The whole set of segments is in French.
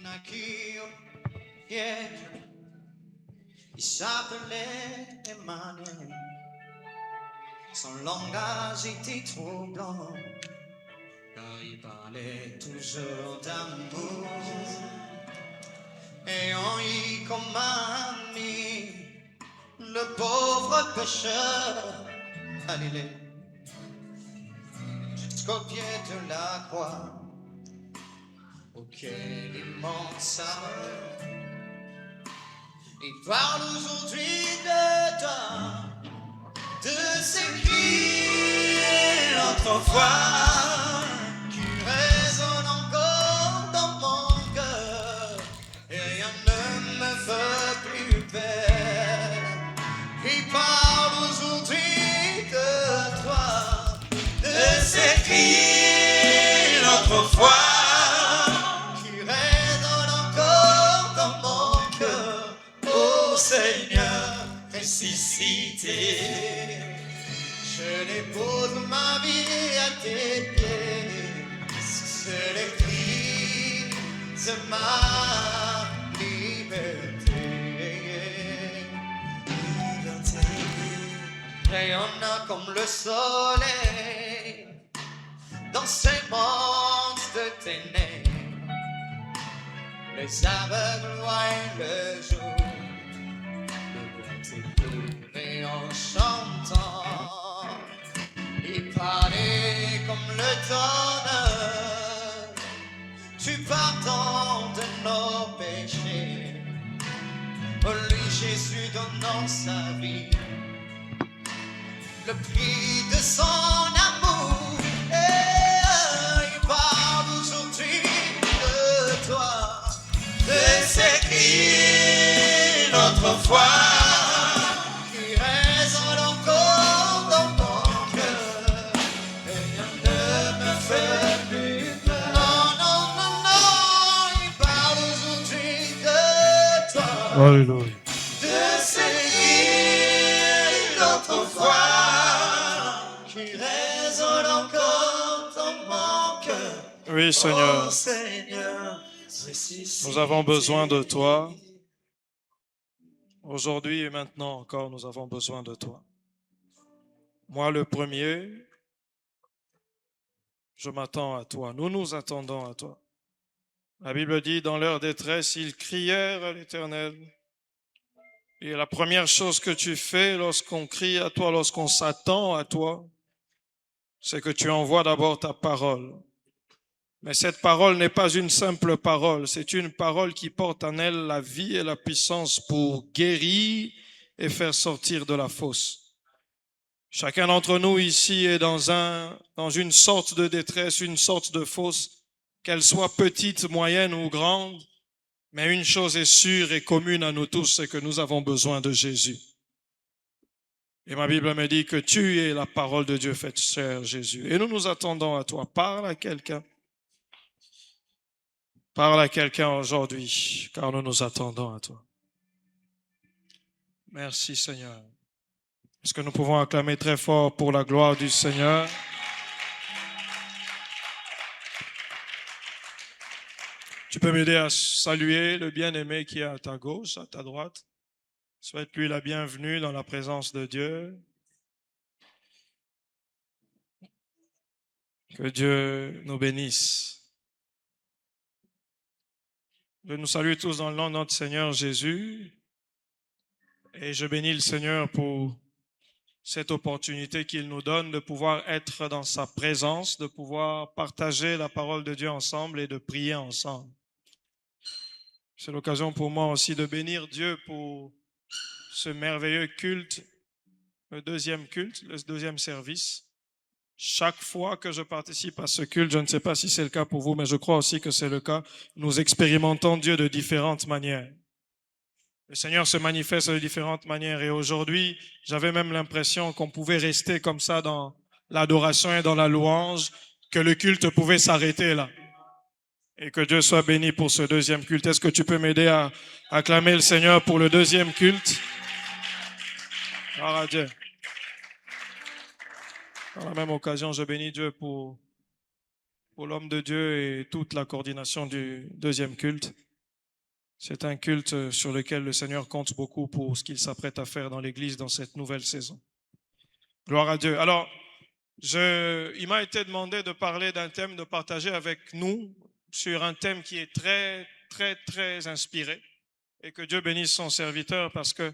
naquirent hier, il s'appelait Emmanuel. Son langage était troublant, car il parlait toujours d'amour. Ayant eu comme ami le pauvre pécheur, allez, jusqu'au pied de la croix, auquel immense amour. Il parle aujourd'hui de toi, de ces cris autrefois qui résonnent encore dans mon cœur, et rien ne me fait plus peur. Il parle aujourd'hui de toi, de ces cris autrefois qui résonnent encore dans mon cœur. Ô Seigneur ressuscité, je dépose ma vie à tes pieds. C'est le cri de ma liberté. Rayonnant comme le soleil dans ces mondes de ténèbres, les aveugles voient le jour. Et en chantant, il parlait comme le tonnerre, tu pardonnes de nos péchés. Pour lui, Jésus donnant sa vie, le prix de son amour. Et il parle aujourd'hui de toi, de ces cris d'autrefois. Alléluia. De ces d'autrefois qui résonnent encore dans mon cœur. Oui, Seigneur. Oh, Seigneur, Nous avons besoin de toi. Aujourd'hui et maintenant encore, nous avons besoin de toi. Moi, le premier, je m'attends à toi. Nous nous attendons à toi. La Bible dit, dans leur détresse, ils crièrent à l'Éternel. Et la première chose que tu fais lorsqu'on crie à toi, lorsqu'on s'attend à toi, c'est que tu envoies d'abord ta parole. Mais cette parole n'est pas une simple parole, c'est une parole qui porte en elle la vie et la puissance pour guérir et faire sortir de la fosse. Chacun d'entre nous ici est dans une sorte de détresse, une sorte de fosse, qu'elle soit petite, moyenne ou grande. Mais une chose est sûre et commune à nous tous, c'est que nous avons besoin de Jésus. Et ma Bible me dit que tu es la parole de Dieu faite chair, Jésus. Et nous nous attendons à toi. Parle à quelqu'un. Parle à quelqu'un aujourd'hui, car nous nous attendons à toi. Merci Seigneur. Est-ce que nous pouvons acclamer très fort pour la gloire du Seigneur? Tu peux m'aider à saluer le bien-aimé qui est à ta gauche, à ta droite. Souhaite-lui la bienvenue dans la présence de Dieu. Que Dieu nous bénisse. Je nous salue tous dans le nom de notre Seigneur Jésus. Et je bénis le Seigneur pour cette opportunité qu'il nous donne de pouvoir être dans sa présence, de pouvoir partager la parole de Dieu ensemble et de prier ensemble. C'est l'occasion pour moi aussi de bénir Dieu pour ce merveilleux culte, le deuxième culte, le deuxième service. Chaque fois que je participe à ce culte, je ne sais pas si c'est le cas pour vous, mais je crois aussi que c'est le cas, nous expérimentons Dieu de différentes manières. Le Seigneur se manifeste de différentes manières et aujourd'hui, j'avais même l'impression qu'on pouvait rester comme ça dans l'adoration et dans la louange, que le culte pouvait s'arrêter là. Et que Dieu soit béni pour ce deuxième culte. Est-ce que tu peux m'aider à acclamer le Seigneur pour le deuxième culte? Gloire à Dieu. Par la même occasion, je bénis Dieu pour l'homme de Dieu et toute la coordination du deuxième culte. C'est un culte sur lequel le Seigneur compte beaucoup pour ce qu'il s'apprête à faire dans l'Église dans cette nouvelle saison. Gloire à Dieu. Alors, il m'a été demandé de parler d'un thème, de partager avec nous sur un thème qui est très, très, très inspiré. Et que Dieu bénisse son serviteur parce que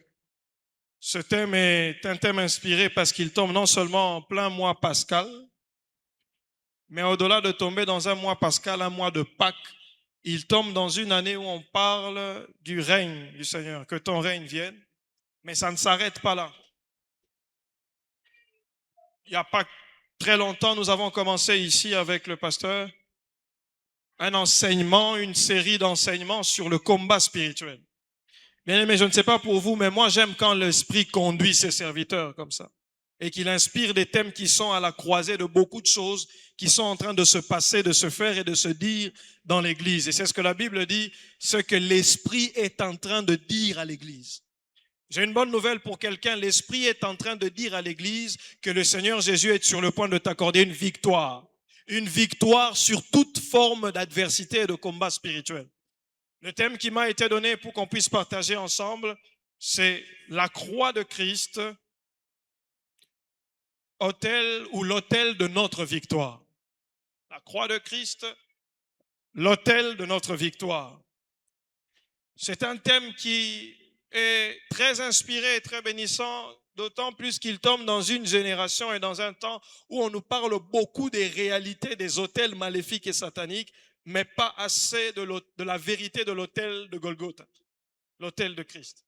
ce thème est un thème inspiré parce qu'il tombe non seulement en plein mois pascal, mais au-delà de tomber dans un mois pascal, un mois de Pâques, il tombe dans une année où on parle du règne du Seigneur, que ton règne vienne, mais ça ne s'arrête pas là. Il n'y a pas très longtemps, nous avons commencé ici avec le pasteur un enseignement, une série d'enseignements sur le combat spirituel. Bien aimé, je ne sais pas pour vous, mais moi j'aime quand l'Esprit conduit ses serviteurs comme ça et qu'il inspire des thèmes qui sont à la croisée de beaucoup de choses qui sont en train de se passer, de se faire et de se dire dans l'Église. Et c'est ce que la Bible dit, ce que l'Esprit est en train de dire à l'Église. J'ai une bonne nouvelle pour quelqu'un, l'Esprit est en train de dire à l'Église que le Seigneur Jésus est sur le point de t'accorder une victoire sur toute forme d'adversité et de combat spirituel. Le thème qui m'a été donné pour qu'on puisse partager ensemble, c'est la croix de Christ, l'autel de notre victoire. La croix de Christ, l'autel de notre victoire. C'est un thème qui est très inspiré et très bénissant, d'autant plus qu'il tombe dans une génération et dans un temps où on nous parle beaucoup des réalités des autels maléfiques et sataniques, mais pas assez de la vérité de l'autel de Golgotha, l'autel de Christ.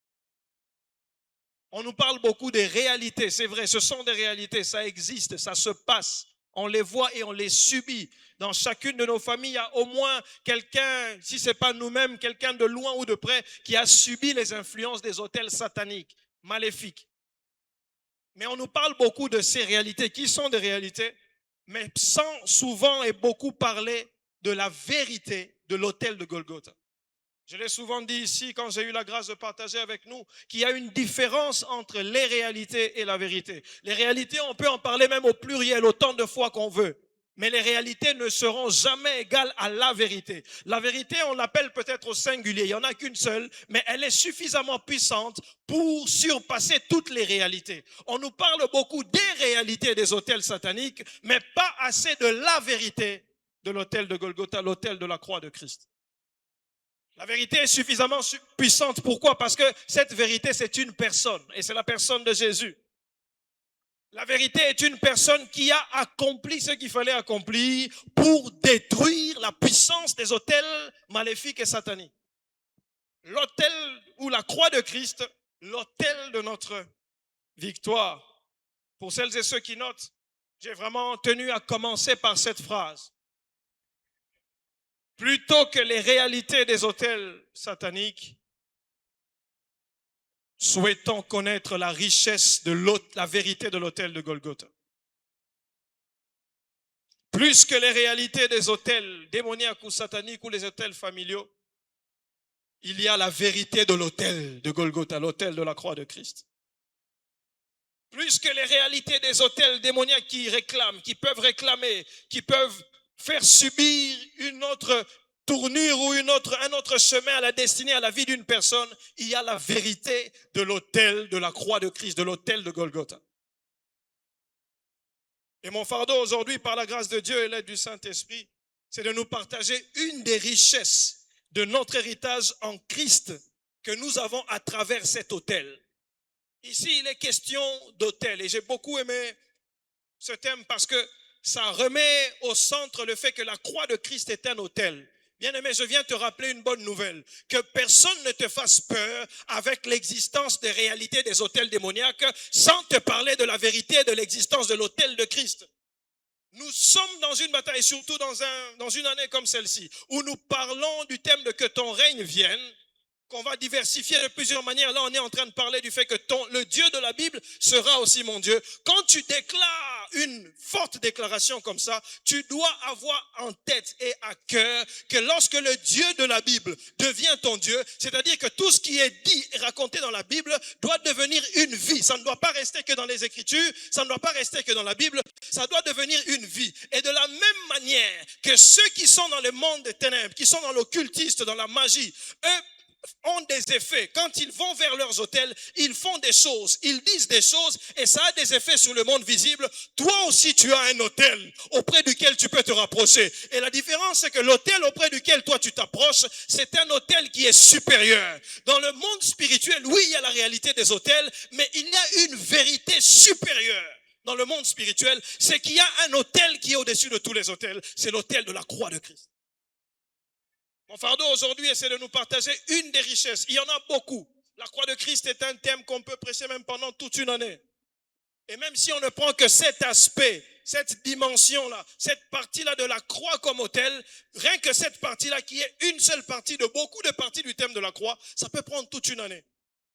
On nous parle beaucoup des réalités, c'est vrai, ce sont des réalités, ça existe, ça se passe. On les voit et on les subit. Dans chacune de nos familles, il y a au moins quelqu'un, si ce n'est pas nous-mêmes, quelqu'un de loin ou de près, qui a subi les influences des autels sataniques, maléfiques. Mais on nous parle beaucoup de ces réalités, qui sont des réalités, mais sans souvent et beaucoup parler de la vérité de l'autel de Golgotha. Je l'ai souvent dit ici quand j'ai eu la grâce de partager avec nous qu'il y a une différence entre les réalités et la vérité. Les réalités, on peut en parler même au pluriel autant de fois qu'on veut. Mais les réalités ne seront jamais égales à la vérité. La vérité, on l'appelle peut-être au singulier. Il n'y en a qu'une seule, mais elle est suffisamment puissante pour surpasser toutes les réalités. On nous parle beaucoup des réalités des autels sataniques, mais pas assez de la vérité de l'autel de Golgotha, l'autel de la croix de Christ. La vérité est suffisamment puissante. Pourquoi? Parce que cette vérité, c'est une personne. Et c'est la personne de Jésus. La vérité est une personne qui a accompli ce qu'il fallait accomplir pour détruire la puissance des autels maléfiques et sataniques. L'autel ou la croix de Christ, l'autel de notre victoire. Pour celles et ceux qui notent, j'ai vraiment tenu à commencer par cette phrase. Plutôt que les réalités des autels sataniques, souhaitons connaître la richesse de la vérité de l'autel de Golgotha. Plus que les réalités des autels démoniaques ou sataniques ou les autels familiaux, il y a la vérité de l'autel de Golgotha, l'autel de la croix de Christ. Plus que les réalités des autels démoniaques qui réclament, qui peuvent réclamer, qui peuvent faire subir une autre tournure ou un autre chemin à la destinée, à la vie d'une personne, il y a la vérité de l'autel de la croix de Christ, de l'autel de Golgotha. Et mon fardeau aujourd'hui, par la grâce de Dieu et l'aide du Saint-Esprit, c'est de nous partager une des richesses de notre héritage en Christ que nous avons à travers cet autel. Ici, il est question d'autel et j'ai beaucoup aimé ce thème parce que ça remet au centre le fait que la croix de Christ est un autel. Bien-aimé, je viens te rappeler une bonne nouvelle, que personne ne te fasse peur avec l'existence des réalités des autels démoniaques sans te parler de la vérité de l'existence de l'autel de Christ. Nous sommes dans une bataille, surtout dans une année comme celle-ci, où nous parlons du thème de que ton règne vienne, qu'on va diversifier de plusieurs manières. Là, on est en train de parler du fait que le Dieu de la Bible sera aussi mon Dieu. Quand tu déclares une forte déclaration comme ça, tu dois avoir en tête et à cœur que lorsque le Dieu de la Bible devient ton Dieu, c'est-à-dire que tout ce qui est dit et raconté dans la Bible doit devenir une vie. Ça ne doit pas rester que dans les Écritures, ça ne doit pas rester que dans la Bible, ça doit devenir une vie. Et de la même manière que ceux qui sont dans le monde des ténèbres, qui sont dans l'occultisme, dans la magie, eux, ont des effets. Quand ils vont vers leurs autels, ils font des choses, ils disent des choses et ça a des effets sur le monde visible. Toi aussi, tu as un autel auprès duquel tu peux te rapprocher. Et la différence, c'est que l'autel auprès duquel toi tu t'approches, c'est un autel qui est supérieur. Dans le monde spirituel, oui, il y a la réalité des autels, mais il y a une vérité supérieure. Dans le monde spirituel, c'est qu'il y a un autel qui est au-dessus de tous les autels. C'est l'autel de la croix de Christ. Mon fardeau aujourd'hui, c'est de nous partager une des richesses. Il y en a beaucoup. La croix de Christ est un thème qu'on peut prêcher même pendant toute une année. Et même si on ne prend que cet aspect, cette dimension-là, cette partie-là de la croix comme autel, rien que cette partie-là qui est une seule partie de beaucoup de parties du thème de la croix, ça peut prendre toute une année.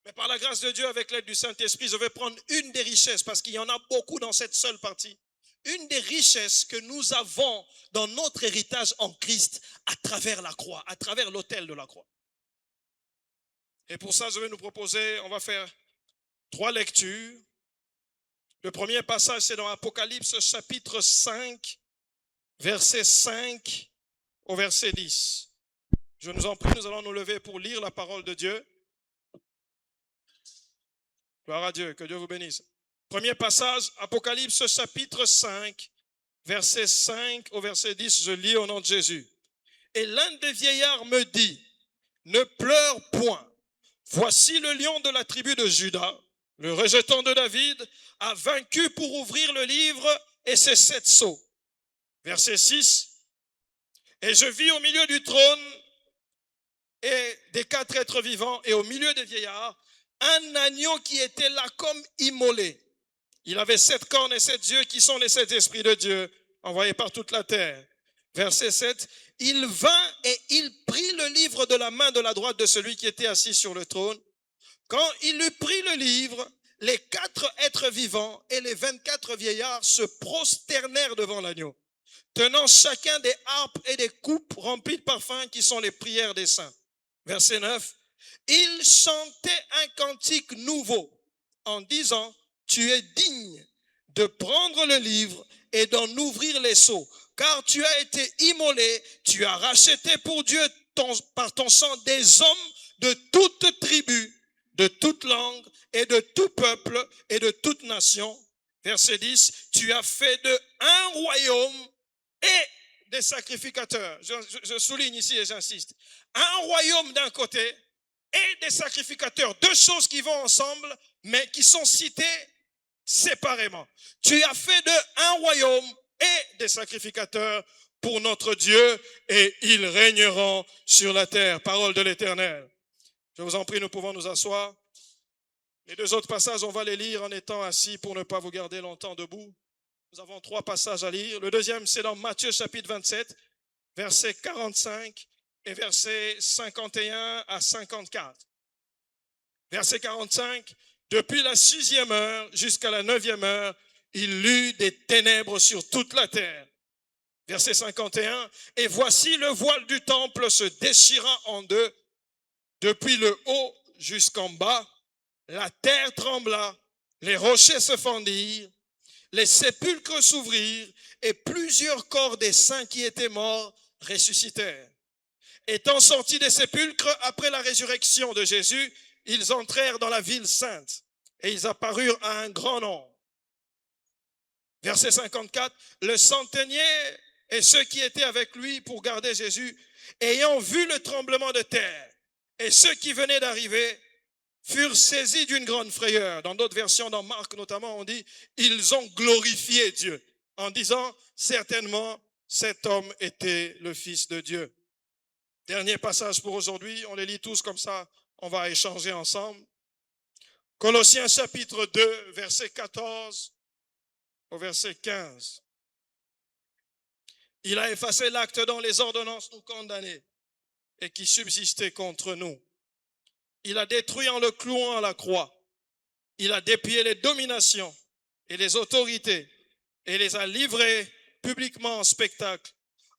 Mais par la grâce de Dieu, avec l'aide du Saint-Esprit, je vais prendre une des richesses parce qu'il y en a beaucoup dans cette seule partie. Une des richesses que nous avons dans notre héritage en Christ à travers la croix, à travers l'autel de la croix. Et pour ça, je vais nous proposer, on va faire 3 lectures. Le premier passage, c'est dans Apocalypse chapitre 5, verset 5 au verset 10. Je nous en prie, nous allons nous lever pour lire la parole de Dieu. Gloire à Dieu, que Dieu vous bénisse. Premier passage, Apocalypse chapitre 5, verset 5 au verset 10, je lis au nom de Jésus. Et l'un des vieillards me dit, ne pleure point. Voici le lion de la tribu de Juda, le rejeton de David, a vaincu pour ouvrir le livre et ses 7 sceaux. Verset 6. Et je vis au milieu du trône et des 4 êtres vivants et au milieu des vieillards, un agneau qui était là comme immolé. Il avait 7 cornes et 7 yeux qui sont les 7 esprits de Dieu envoyés par toute la terre. Verset 7. Il vint et il prit le livre de la main de la droite de celui qui était assis sur le trône. Quand il eut pris le livre, les 4 êtres vivants et les 24 vieillards se prosternèrent devant l'agneau, tenant chacun des harpes et des coupes remplies de parfums qui sont les prières des saints. Verset 9. Il chantait un cantique nouveau en disant, tu es digne de prendre le livre et d'en ouvrir les sceaux, car tu as été immolé, tu as racheté pour Dieu par ton sang des hommes de toute tribu, de toute langue et de tout peuple et de toute nation. Verset 10, tu as fait de un royaume et des sacrificateurs. Je souligne ici et j'insiste. Un royaume d'un côté et des sacrificateurs. 2 choses qui vont ensemble, mais qui sont citées séparément. Tu as fait de un royaume et des sacrificateurs pour notre Dieu et ils régneront sur la terre. Parole de l'Éternel. Je vous en prie, nous pouvons nous asseoir. Les 2 autres passages, on va les lire en étant assis pour ne pas vous garder longtemps debout. Nous avons 3 passages à lire. Le deuxième, c'est dans Matthieu chapitre 27, versets 45 et versets 51 à 54. Verset 45, depuis la 6e heure jusqu'à la 9e heure, il eut des ténèbres sur toute la terre. Verset 51, et voici le voile du temple se déchira en 2, depuis le haut jusqu'en bas. La terre trembla, les rochers se fendirent, les sépulcres s'ouvrirent, et plusieurs corps des saints qui étaient morts ressuscitèrent. Étant sortis des sépulcres après la résurrection de Jésus, ils entrèrent dans la ville sainte, et ils apparurent à un grand nombre. Verset 54, le centenier et ceux qui étaient avec lui pour garder Jésus, ayant vu le tremblement de terre, et ceux qui venaient d'arriver, furent saisis d'une grande frayeur. Dans d'autres versions, dans Marc notamment, on dit, ils ont glorifié Dieu, en disant, certainement, cet homme était le Fils de Dieu. Dernier passage pour aujourd'hui, on les lit tous comme ça, on va échanger ensemble. Colossiens chapitre 2, verset 14 au verset 15. Il a effacé l'acte dont les ordonnances nous condamnaient et qui subsistait contre nous. Il a détruit en le clouant à la croix. Il a déplié les dominations et les autorités et les a livrées publiquement en spectacle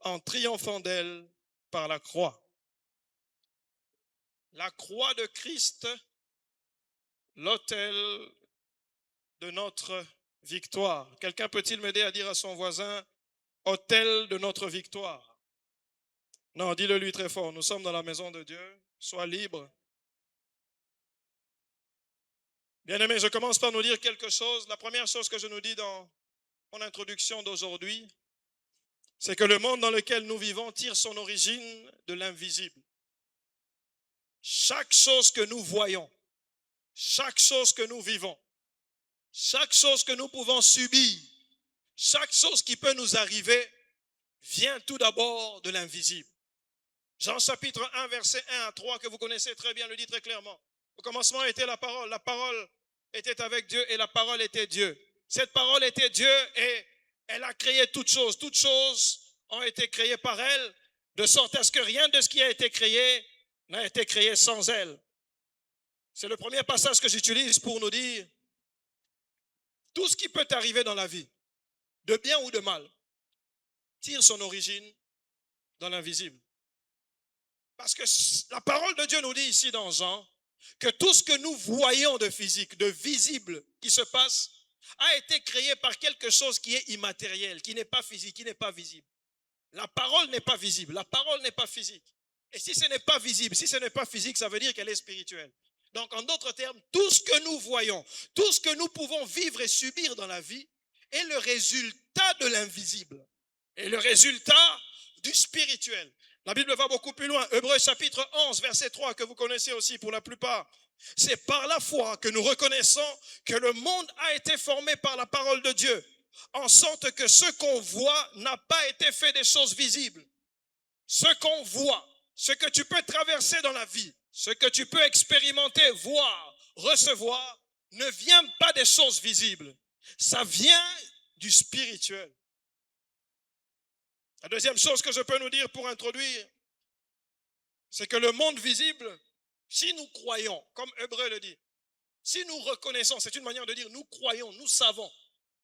en triomphant d'elles par la croix. La croix de Christ, l'autel de notre victoire. Quelqu'un peut-il m'aider à dire à son voisin, autel de notre victoire? Non, dis-le lui très fort. Nous sommes dans la maison de Dieu. Sois libre. Bien-aimés, je commence par nous dire quelque chose. La première chose que je nous dis dans mon introduction d'aujourd'hui, c'est que le monde dans lequel nous vivons tire son origine de l'invisible. Chaque chose que nous voyons, chaque chose que nous vivons, chaque chose que nous pouvons subir, chaque chose qui peut nous arriver, vient tout d'abord de l'invisible. Jean chapitre 1, verset 1 à 3, que vous connaissez très bien, le dit très clairement. Au commencement était la parole était avec Dieu et la parole était Dieu. Cette parole était Dieu et elle a créé toutes choses. Toutes choses ont été créées par elle, de sorte à ce que rien de ce qui a été créé n'a été créé sans elle. C'est le premier passage que j'utilise pour nous dire tout ce qui peut arriver dans la vie, de bien ou de mal, tire son origine dans l'invisible. Parce que la parole de Dieu nous dit ici dans Jean que tout ce que nous voyons de physique, de visible qui se passe, a été créé par quelque chose qui est immatériel, qui n'est pas physique, qui n'est pas visible. La parole n'est pas visible, la parole n'est pas physique. Et si ce n'est pas visible, si ce n'est pas physique, ça veut dire qu'elle est spirituelle. Donc en d'autres termes, tout ce que nous voyons, tout ce que nous pouvons vivre et subir dans la vie est le résultat de l'invisible. Et le résultat du spirituel. La Bible va beaucoup plus loin. Hébreux chapitre 11, verset 3, que vous connaissez aussi pour la plupart. C'est par la foi que nous reconnaissons que le monde a été formé par la parole de Dieu, en sorte que ce qu'on voit n'a pas été fait des choses visibles. Ce qu'on voit, ce que tu peux traverser dans la vie, ce que tu peux expérimenter, voir, recevoir, ne vient pas des choses visibles. Ça vient du spirituel. La deuxième chose que je peux nous dire pour introduire, c'est que le monde visible, si nous croyons, comme Hébreu le dit, si nous reconnaissons, c'est une manière de dire, nous croyons, nous savons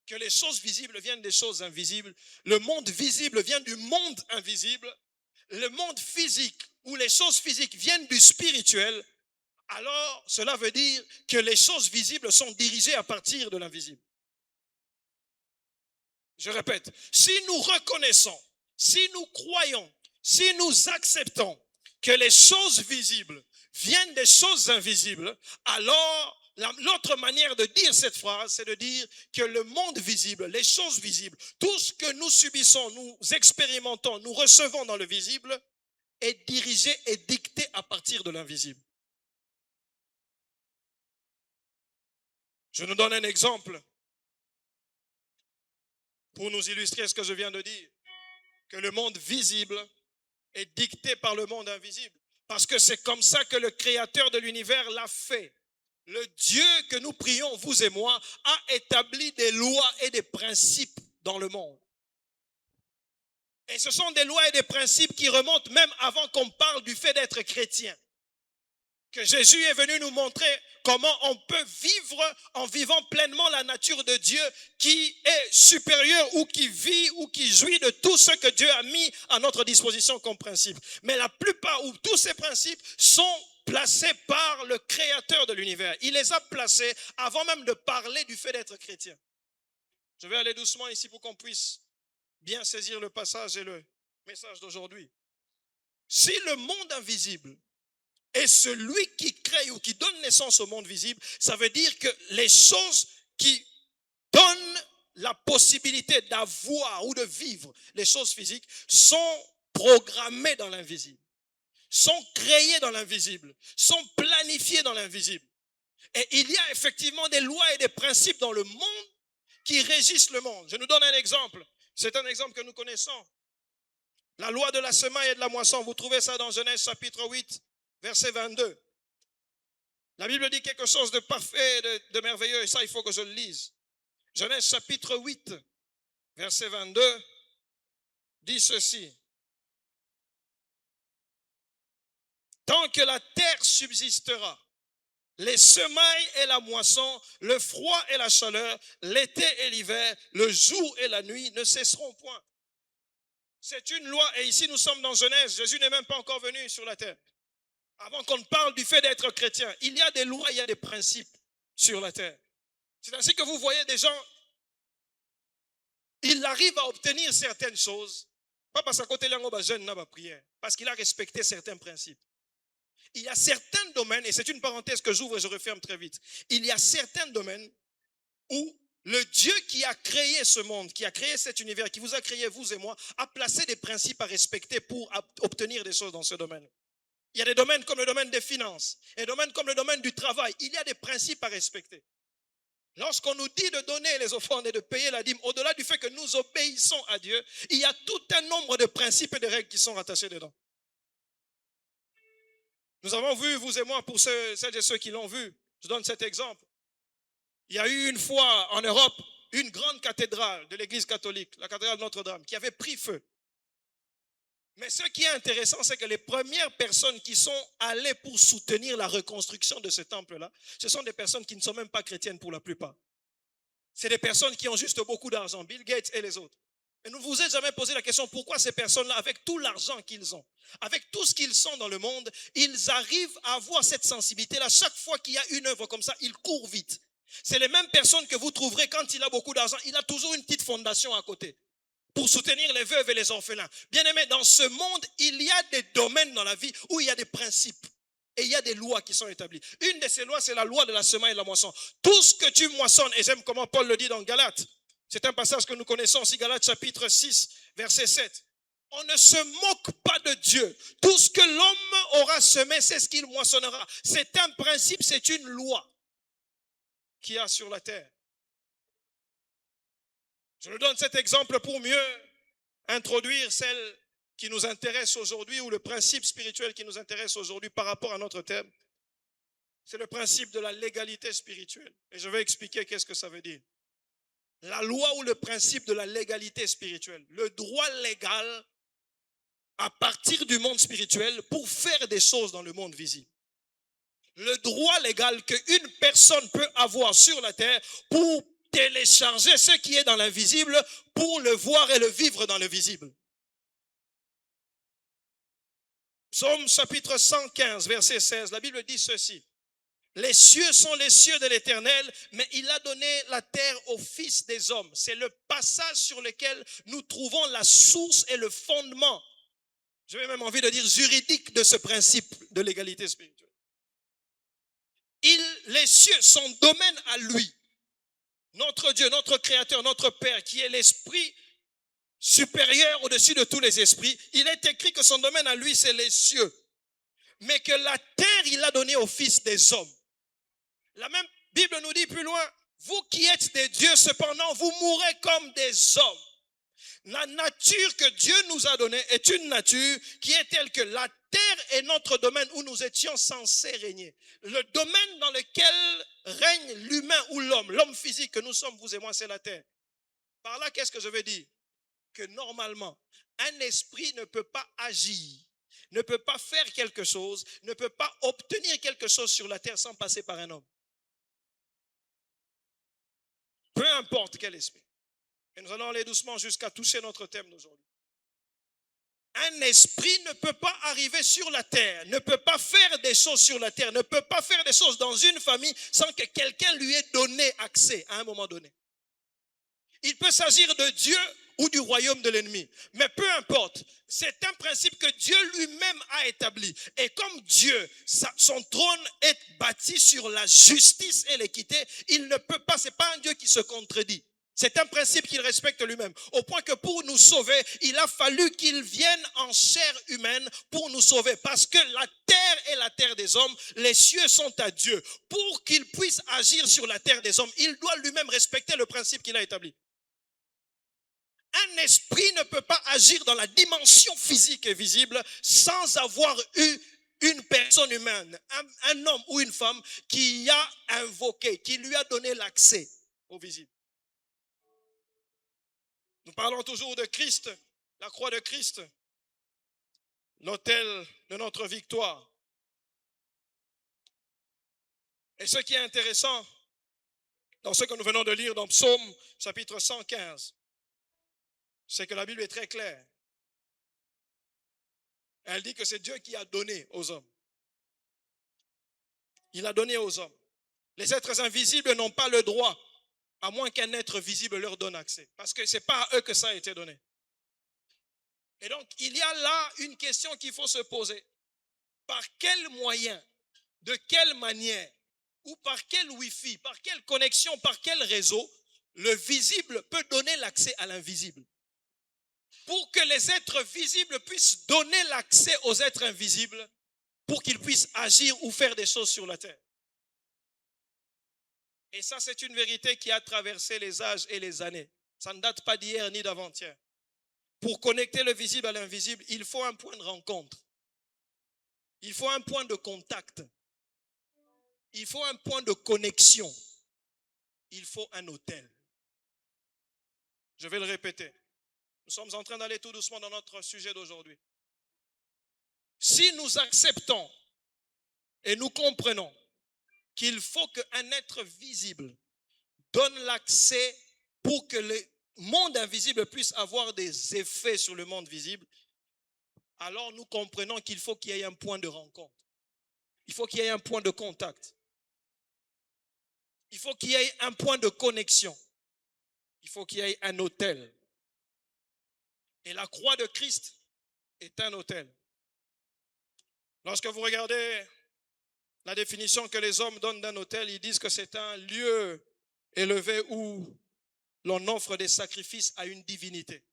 que les choses visibles viennent des choses invisibles, le monde visible vient du monde invisible, le monde physique où les choses physiques viennent du spirituel, alors cela veut dire que les choses visibles sont dirigées à partir de l'invisible. Je répète, si nous reconnaissons, si nous croyons, si nous acceptons que les choses visibles viennent des choses invisibles, alors l'autre manière de dire cette phrase, c'est de dire que le monde visible, les choses visibles, tout ce que nous subissons, nous expérimentons, nous recevons dans le visible, est dirigé et dicté à partir de l'invisible. Je nous donne un exemple pour nous illustrer ce que je viens de dire. Que le monde visible est dicté par le monde invisible. Parce que c'est comme ça que le créateur de l'univers l'a fait. Le Dieu que nous prions, vous et moi, a établi des lois et des principes dans le monde. Et ce sont des lois et des principes qui remontent même avant qu'on parle du fait d'être chrétien. Que Jésus est venu nous montrer comment on peut vivre en vivant pleinement la nature de Dieu qui est supérieure ou qui vit ou qui jouit de tout ce que Dieu a mis à notre disposition comme principe. Mais la plupart ou tous ces principes sont placés par le créateur de l'univers. Il les a placés avant même de parler du fait d'être chrétien. Je vais aller doucement ici pour qu'on puisse bien saisir le passage et le message d'aujourd'hui. Si le monde invisible est celui qui crée ou qui donne naissance au monde visible, ça veut dire que les choses qui donnent la possibilité d'avoir ou de vivre les choses physiques sont programmées dans l'invisible, sont créées dans l'invisible, sont planifiées dans l'invisible. Et il y a effectivement des lois et des principes dans le monde qui régissent le monde. Je nous donne un exemple. C'est un exemple que nous connaissons. La loi de la semaille et de la moisson. Vous trouvez ça dans Genèse chapitre 8, verset 22. La Bible dit quelque chose de parfait, de merveilleux, et ça, il faut que je le lise. Genèse chapitre 8, verset 22, dit ceci. Tant que la terre subsistera, les semailles et la moisson, le froid et la chaleur, l'été et l'hiver, le jour et la nuit ne cesseront point. C'est une loi, et ici nous sommes dans Genèse, Jésus n'est même pas encore venu sur la terre. Avant qu'on ne parle du fait d'être chrétien, il y a des lois, il y a des principes sur la terre. C'est ainsi que vous voyez des gens, ils arrivent à obtenir certaines choses, Pas parce qu'à côté de l'ango, jeune n'a pas prière. Parce qu'il a respecté certains principes. Il y a certains domaines, et c'est une parenthèse que j'ouvre et je referme très vite. Il y a certains domaines où le Dieu qui a créé ce monde, qui a créé cet univers, qui vous a créé, vous et moi, a placé des principes à respecter pour obtenir des choses dans ce domaine. Il y a des domaines comme le domaine des finances, des domaines comme le domaine du travail. Il y a des principes à respecter. Lorsqu'on nous dit de donner les offrandes et de payer la dîme, au-delà du fait que nous obéissons à Dieu, il y a tout un nombre de principes et de règles qui sont rattachés dedans. Nous avons vu, vous et moi, pour celles et ceux qui l'ont vu, je donne cet exemple. Il y a eu une fois en Europe une grande cathédrale de l'église catholique, la cathédrale de Notre-Dame, qui avait pris feu. Mais ce qui est intéressant, c'est que les premières personnes qui sont allées pour soutenir la reconstruction de ce temple-là, ce sont des personnes qui ne sont même pas chrétiennes pour la plupart. C'est des personnes qui ont juste beaucoup d'argent, Bill Gates et les autres. Et ne vous êtes jamais posé la question pourquoi ces personnes-là, avec tout l'argent qu'ils ont, avec tout ce qu'ils sont dans le monde, ils arrivent à avoir cette sensibilité-là. Chaque fois qu'il y a une œuvre comme ça, ils courent vite. C'est les mêmes personnes que vous trouverez quand il a beaucoup d'argent. Il a toujours une petite fondation à côté pour soutenir les veuves et les orphelins. Bien aimé, dans ce monde, il y a des domaines dans la vie où il y a des principes et il y a des lois qui sont établies. Une de ces lois, c'est la loi de la semence et de la moisson. Tout ce que tu moissonnes, et j'aime comment Paul le dit dans Galates, c'est un passage que nous connaissons aussi, Galates chapitre 6, verset 7. On ne se moque pas de Dieu. Tout ce que l'homme aura semé, c'est ce qu'il moissonnera. C'est un principe, c'est une loi qu'il y a sur la terre. Je nous donne cet exemple pour mieux introduire celle qui nous intéresse aujourd'hui, ou le principe spirituel qui nous intéresse aujourd'hui par rapport à notre thème. C'est le principe de la légalité spirituelle. Et je vais expliquer qu'est-ce que ça veut dire. La loi ou le principe de la légalité spirituelle. Le droit légal à partir du monde spirituel pour faire des choses dans le monde visible. Le droit légal qu'une personne peut avoir sur la terre pour télécharger ce qui est dans l'invisible pour le voir et le vivre dans le visible. Psaume chapitre 115, verset 16, la Bible dit ceci. Les cieux sont les cieux de l'Éternel, mais il a donné la terre aux fils des hommes. C'est le passage sur lequel nous trouvons la source et le fondement, j'avais même envie de dire juridique, de ce principe de l'égalité spirituelle. Les cieux, son domaine à lui, notre Dieu, notre Créateur, notre Père, qui est l'Esprit supérieur au-dessus de tous les esprits, il est écrit que son domaine à lui, c'est les cieux. Mais que la terre, il a donné aux fils des hommes. La même Bible nous dit plus loin, vous qui êtes des dieux, cependant, vous mourrez comme des hommes. La nature que Dieu nous a donnée est une nature qui est telle que la terre est notre domaine où nous étions censés régner. Le domaine dans lequel règne l'humain ou l'homme physique que nous sommes, vous et moi, c'est la terre. Par là, qu'est-ce que je veux dire? Que normalement, un esprit ne peut pas agir, ne peut pas faire quelque chose, ne peut pas obtenir quelque chose sur la terre sans passer par un homme. Peu importe quel esprit. Et nous allons aller doucement jusqu'à toucher notre thème d'aujourd'hui. Un esprit ne peut pas arriver sur la terre, ne peut pas faire des choses sur la terre, ne peut pas faire des choses dans une famille sans que quelqu'un lui ait donné accès à un moment donné. Il peut s'agir de Dieu ou du royaume de l'ennemi. Mais peu importe, c'est un principe que Dieu lui-même a établi. Et comme Dieu, son trône est bâti sur la justice et l'équité, il ne peut pas, c'est pas un Dieu qui se contredit. C'est un principe qu'il respecte lui-même. Au point que pour nous sauver, il a fallu qu'il vienne en chair humaine pour nous sauver. Parce que la terre est la terre des hommes, les cieux sont à Dieu. Pour qu'il puisse agir sur la terre des hommes, il doit lui-même respecter le principe qu'il a établi. Un esprit ne peut pas agir dans la dimension physique et visible sans avoir eu une personne humaine, un homme ou une femme qui a invoqué, qui lui a donné l'accès au visible. Nous parlons toujours de Christ, la croix de Christ, l'autel de notre victoire. Et ce qui est intéressant dans ce que nous venons de lire dans Psaume chapitre 115, c'est que la Bible est très claire. Elle dit que c'est Dieu qui a donné aux hommes. Il a donné aux hommes. Les êtres invisibles n'ont pas le droit, à moins qu'un être visible leur donne accès. Parce que ce n'est pas à eux que ça a été donné. Et donc, il y a là une question qu'il faut se poser. Par quel moyen, de quelle manière, ou par quel Wi-Fi, par quelle connexion, par quel réseau, le visible peut donner l'accès à l'invisible? Pour que les êtres visibles puissent donner l'accès aux êtres invisibles, pour qu'ils puissent agir ou faire des choses sur la terre. Et ça, c'est une vérité qui a traversé les âges et les années. Ça ne date pas d'hier ni d'avant-hier. Pour connecter le visible à l'invisible, il faut un point de rencontre. Il faut un point de contact. Il faut un point de connexion. Il faut un hôtel. Je vais le répéter. Nous sommes en train d'aller tout doucement dans notre sujet d'aujourd'hui. Si nous acceptons et nous comprenons qu'il faut qu'un être visible donne l'accès pour que le monde invisible puisse avoir des effets sur le monde visible, alors nous comprenons qu'il faut qu'il y ait un point de rencontre. Il faut qu'il y ait un point de contact. Il faut qu'il y ait un point de connexion. Il faut qu'il y ait un hôtel. Et la croix de Christ est un hôtel. Lorsque vous regardez la définition que les hommes donnent d'un hôtel, ils disent que c'est un lieu élevé où l'on offre des sacrifices à une divinité.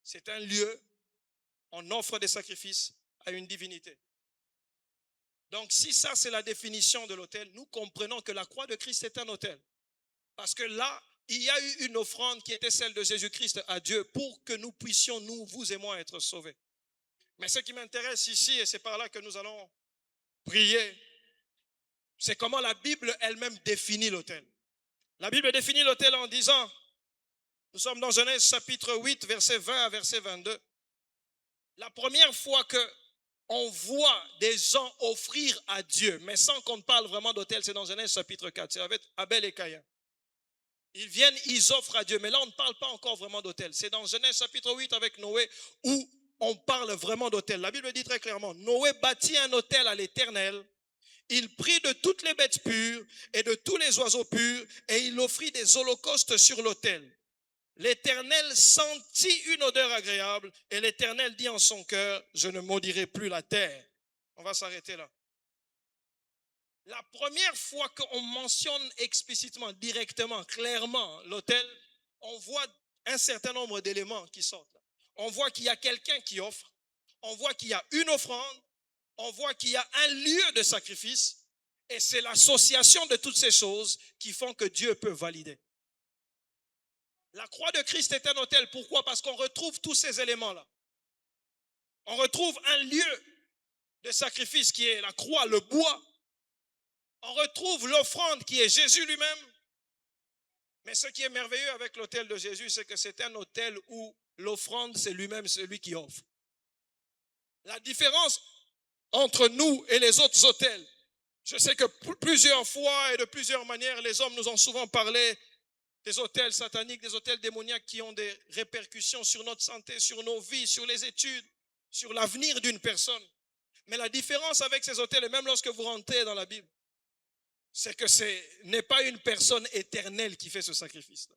C'est un lieu, on offre des sacrifices à une divinité. Donc si ça c'est la définition de l'autel, nous comprenons que la croix de Christ est un autel. Parce que là, il y a eu une offrande qui était celle de Jésus-Christ à Dieu pour que nous puissions, nous, vous et moi, être sauvés. Mais ce qui m'intéresse ici, et c'est par là que nous allons prier, c'est comment la Bible elle-même définit l'autel. La Bible définit l'autel en disant, nous sommes dans Genèse chapitre 8, verset 20 à verset 22. La première fois qu'on voit des gens offrir à Dieu, mais sans qu'on parle vraiment d'autel, c'est dans Genèse chapitre 4, c'est avec Abel et Caïn. Ils viennent, ils offrent à Dieu, mais là on ne parle pas encore vraiment d'autel. C'est dans Genèse chapitre 8 avec Noé où on parle vraiment d'autel. La Bible dit très clairement, Noé bâtit un autel à l'Éternel. Il prit de toutes les bêtes pures et de tous les oiseaux purs et il offrit des holocaustes sur l'autel. L'Éternel sentit une odeur agréable et l'Éternel dit en son cœur, je ne maudirai plus la terre. On va s'arrêter là. La première fois qu'on mentionne explicitement, directement, clairement l'autel, on voit un certain nombre d'éléments qui sortent. On voit qu'il y a quelqu'un qui offre, on voit qu'il y a une offrande, on voit qu'il y a un lieu de sacrifice et c'est l'association de toutes ces choses qui font que Dieu peut valider. La croix de Christ est un autel. Pourquoi? Parce qu'on retrouve tous ces éléments-là. On retrouve un lieu de sacrifice qui est la croix, le bois. On retrouve l'offrande qui est Jésus lui-même. Mais ce qui est merveilleux avec l'autel de Jésus, c'est que c'est un autel où l'offrande, c'est lui-même celui qui offre. La différence entre nous et les autres autels, je sais que plusieurs fois et de plusieurs manières, les hommes nous ont souvent parlé des autels sataniques, des autels démoniaques qui ont des répercussions sur notre santé, sur nos vies, sur les études, sur l'avenir d'une personne. Mais la différence avec ces autels, et même lorsque vous rentrez dans la Bible, c'est que ce n'est pas une personne éternelle qui fait ce sacrifice-là.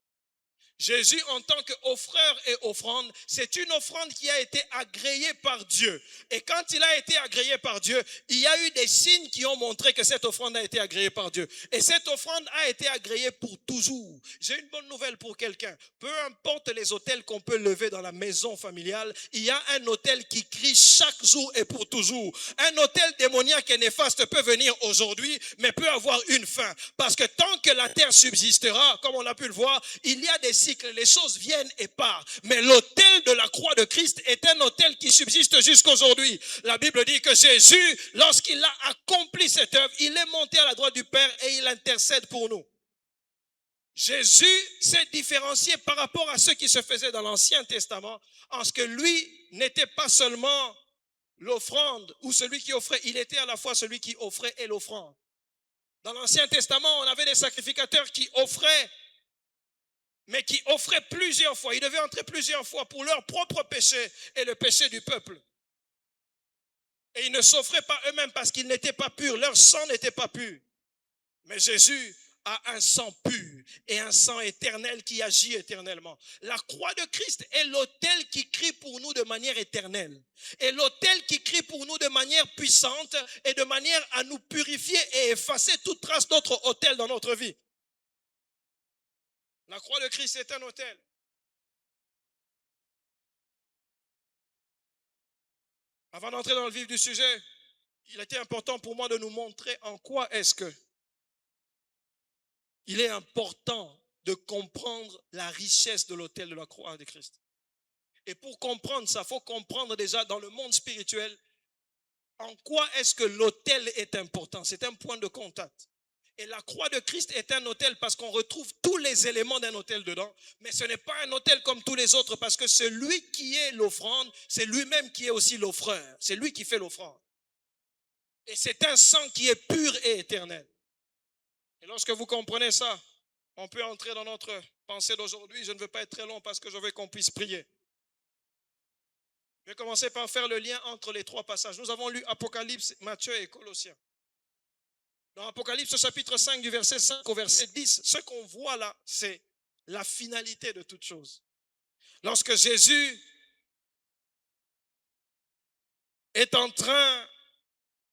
Jésus, en tant qu'offreur et offrande, c'est une offrande qui a été agréée par Dieu. Et quand il a été agréé par Dieu, il y a eu des signes qui ont montré que cette offrande a été agréée par Dieu. Et cette offrande a été agréée pour toujours. J'ai une bonne nouvelle pour quelqu'un. Peu importe les autels qu'on peut lever dans la maison familiale, il y a un autel qui crie chaque jour et pour toujours. Un autel démoniaque et néfaste peut venir aujourd'hui, mais peut avoir une fin. Parce que tant que la terre subsistera, comme on a pu le voir, il y a des cycles, les choses viennent et partent. Mais l'autel de la croix de Christ est un autel qui subsiste jusqu'aujourd'hui. La Bible dit que Jésus, lorsqu'il a accompli cette œuvre, il est monté à la droite du Père et il intercède pour nous. Jésus s'est différencié par rapport à ce qui se faisait dans l'Ancien Testament, en ce que lui n'était pas seulement l'offrande ou celui qui offrait, il était à la fois celui qui offrait et l'offrande. Dans l'Ancien Testament, on avait des sacrificateurs qui offraient, mais qui offraient plusieurs fois. Ils devaient entrer plusieurs fois pour leur propre péché et le péché du peuple. Et ils ne s'offraient pas eux-mêmes parce qu'ils n'étaient pas purs. Leur sang n'était pas pur. Mais Jésus, a un sang pur et un sang éternel qui agit éternellement. La croix de Christ est l'autel qui crie pour nous de manière éternelle. Et l'autel qui crie pour nous de manière puissante et de manière à nous purifier et effacer toute trace d'autre autel dans notre vie. La croix de Christ est un autel. Avant d'entrer dans le vif du sujet, il était important pour moi de nous montrer en quoi est-ce que il est important de comprendre la richesse de l'autel de la croix de Christ. Et pour comprendre ça, il faut comprendre déjà dans le monde spirituel en quoi est-ce que l'autel est important. C'est un point de contact. Et la croix de Christ est un autel parce qu'on retrouve tous les éléments d'un autel dedans. Mais ce n'est pas un autel comme tous les autres parce que celui qui est l'offrande, c'est lui-même qui est aussi l'offreur. C'est lui qui fait l'offrande. Et c'est un sang qui est pur et éternel. Et lorsque vous comprenez ça, on peut entrer dans notre pensée d'aujourd'hui. Je ne veux pas être très long parce que je veux qu'on puisse prier. Je vais commencer par faire le lien entre les trois passages. Nous avons lu Apocalypse, Matthieu et Colossiens. Dans Apocalypse chapitre 5 du verset 5 au verset 10, ce qu'on voit là, c'est la finalité de toute chose. Lorsque Jésus est en train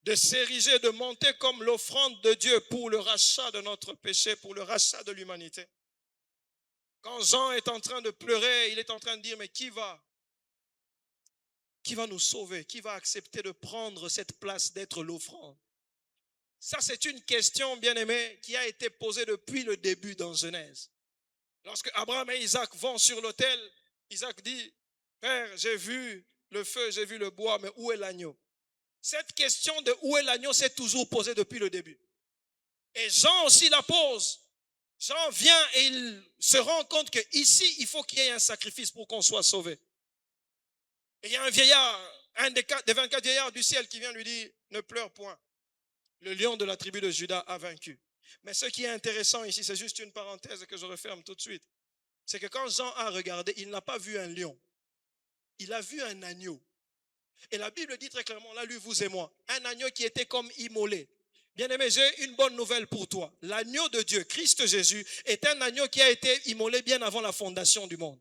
de s'ériger, de monter comme l'offrande de Dieu pour le rachat de notre péché, pour le rachat de l'humanité. Quand Jean est en train de pleurer, il est en train de dire, mais qui va nous sauver? Qui va accepter de prendre cette place d'être l'offrande? Ça, c'est une question, bien-aimée, qui a été posée depuis le début dans Genèse. Lorsque Abraham et Isaac vont sur l'autel, Isaac dit, Père, j'ai vu le feu, j'ai vu le bois, mais où est l'agneau? Cette question de où est l'agneau s'est toujours posée depuis le début. Et Jean aussi la pose. Jean vient et il se rend compte qu'ici, il faut qu'il y ait un sacrifice pour qu'on soit sauvé. Et il y a un vieillard, un des 24 vieillards du ciel qui vient lui dire, ne pleure point. Le lion de la tribu de Juda a vaincu. Mais ce qui est intéressant ici, c'est juste une parenthèse que je referme tout de suite. C'est que quand Jean a regardé, il n'a pas vu un lion. Il a vu un agneau. Et la Bible dit très clairement, là, lui, vous et moi, un agneau qui était comme immolé. Bien-aimé, j'ai une bonne nouvelle pour toi. L'agneau de Dieu, Christ Jésus, est un agneau qui a été immolé bien avant la fondation du monde.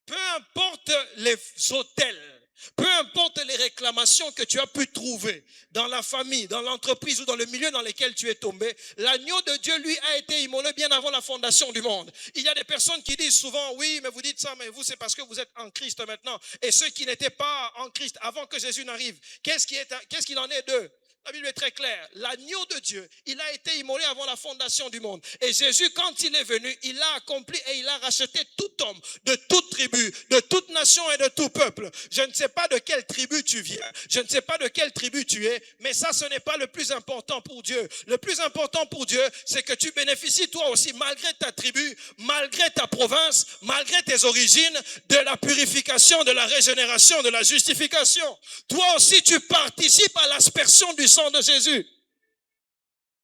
Peu importe les autels, peu importe les réclamations que tu as pu trouver dans la famille, dans l'entreprise ou dans le milieu dans lequel tu es tombé, l'agneau de Dieu, lui, a été immolé bien avant la fondation du monde. Il y a des personnes qui disent souvent, oui, mais vous dites ça, mais vous, c'est parce que vous êtes en Christ maintenant. Et ceux qui n'étaient pas en Christ avant que Jésus n'arrive, qu'est-ce qu'il en est d'eux? La Bible est très claire. L'agneau de Dieu, il a été immolé avant la fondation du monde. Et Jésus, quand il est venu, il a accompli et il a racheté tout homme, de toute tribu, de toute nation et de tout peuple. Je ne sais pas de quelle tribu tu viens, je ne sais pas de quelle tribu tu es, mais ça, ce n'est pas le plus important pour Dieu. Le plus important pour Dieu, c'est que tu bénéficies toi aussi, malgré ta tribu, malgré ta province, malgré tes origines, de la purification, de la régénération, de la justification. Toi aussi, tu participes à l'aspersion du sang de Jésus.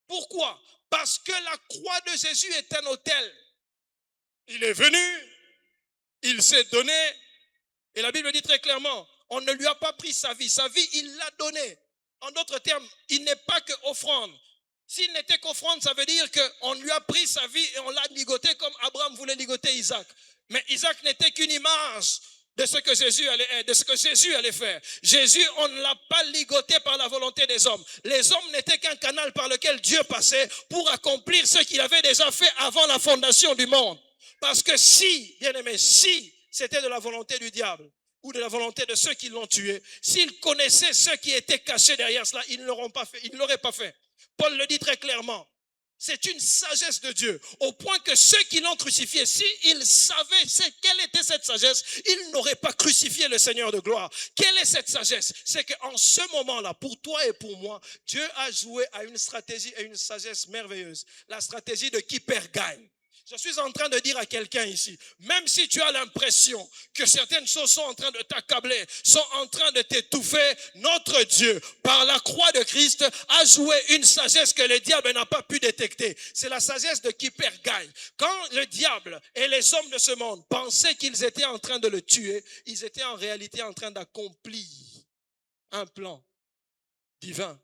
Pourquoi? Parce que la croix de Jésus est un autel. Il est venu, il s'est donné, et la Bible dit très clairement, on ne lui a pas pris sa vie, il l'a donnée. En d'autres termes, il n'est pas que offrande. S'il n'était qu'offrande, ça veut dire qu'on lui a pris sa vie et on l'a ligoté comme Abraham voulait ligoter Isaac. Mais Isaac n'était qu'une image de ce que Jésus allait faire. Jésus, on ne l'a pas ligoté par la volonté des hommes. Les hommes n'étaient qu'un canal par lequel Dieu passait pour accomplir ce qu'il avait déjà fait avant la fondation du monde. Parce que si, bien aimé, si c'était de la volonté du diable ou de la volonté de ceux qui l'ont tué, s'ils connaissaient ce qui était caché derrière cela, ils ne l'auraient pas fait. Paul le dit très clairement. C'est une sagesse de Dieu, au point que ceux qui l'ont crucifié, s'ils savaient quelle était cette sagesse, ils n'auraient pas crucifié le Seigneur de gloire. Quelle est cette sagesse? C'est qu'en ce moment-là, pour toi et pour moi, Dieu a joué à une stratégie et une sagesse merveilleuse. La stratégie de qui perd gagne. Je suis en train de dire à quelqu'un ici, même si tu as l'impression que certaines choses sont en train de t'accabler, sont en train de t'étouffer, notre Dieu, par la croix de Christ, a joué une sagesse que le diable n'a pas pu détecter. C'est la sagesse de qui perd gagne. Quand le diable et les hommes de ce monde pensaient qu'ils étaient en train de le tuer, ils étaient en réalité en train d'accomplir un plan divin.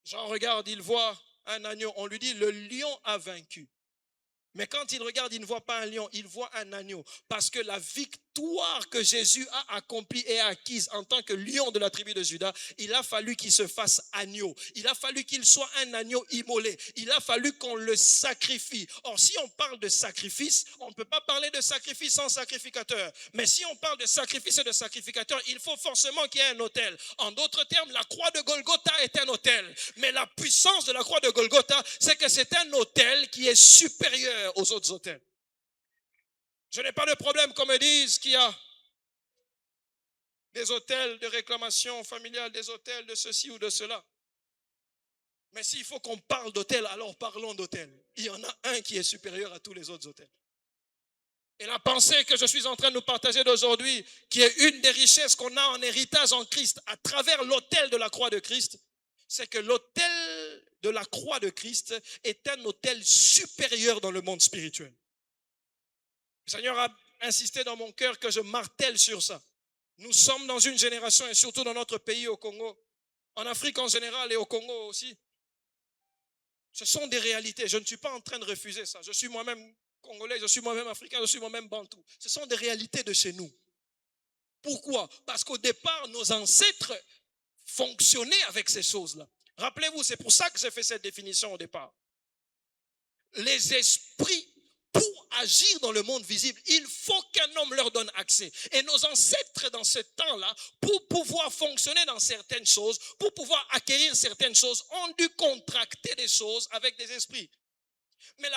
Jean regarde, il voit un agneau, on lui dit le lion a vaincu. Mais quand il regarde, il ne voit pas un lion, il voit un agneau. Parce que la victoire que Jésus a accomplie et acquise en tant que lion de la tribu de Juda, il a fallu qu'il se fasse agneau. Il a fallu qu'il soit un agneau immolé. Il a fallu qu'on le sacrifie. Or, si on parle de sacrifice, on ne peut pas parler de sacrifice sans sacrificateur. Mais si on parle de sacrifice et de sacrificateur, il faut forcément qu'il y ait un autel. En d'autres termes, la croix de Golgotha est un autel. Mais la puissance de la croix de Golgotha, c'est que c'est un autel qui est supérieur aux autres autels. Je n'ai pas de problème qu'on me dise qu'il y a des autels de réclamation familiale, des autels de ceci ou de cela. Mais s'il faut qu'on parle d'autel, alors parlons d'autel. Il y en a un qui est supérieur à tous les autres autels. Et la pensée que je suis en train de nous partager d'aujourd'hui, qui est une des richesses qu'on a en héritage en Christ à travers l'autel de la croix de Christ, c'est que l'autel de la croix de Christ est un autel supérieur dans le monde spirituel. Le Seigneur a insisté dans mon cœur que je martèle sur ça. Nous sommes dans une génération, et surtout dans notre pays, au Congo, en Afrique en général et au Congo aussi. Ce sont des réalités. Je ne suis pas en train de refuser ça. Je suis moi-même congolais, je suis moi-même africain, je suis moi-même bantou. Ce sont des réalités de chez nous. Pourquoi? Parce qu'au départ, nos ancêtres fonctionnaient avec ces choses-là. Rappelez-vous, c'est pour ça que j'ai fait cette définition au départ. Les esprits, pour agir dans le monde visible, il faut qu'un homme leur donne accès. Et nos ancêtres dans ce temps-là, pour pouvoir fonctionner dans certaines choses, pour pouvoir acquérir certaines choses, ont dû contracter des choses avec des esprits. Mais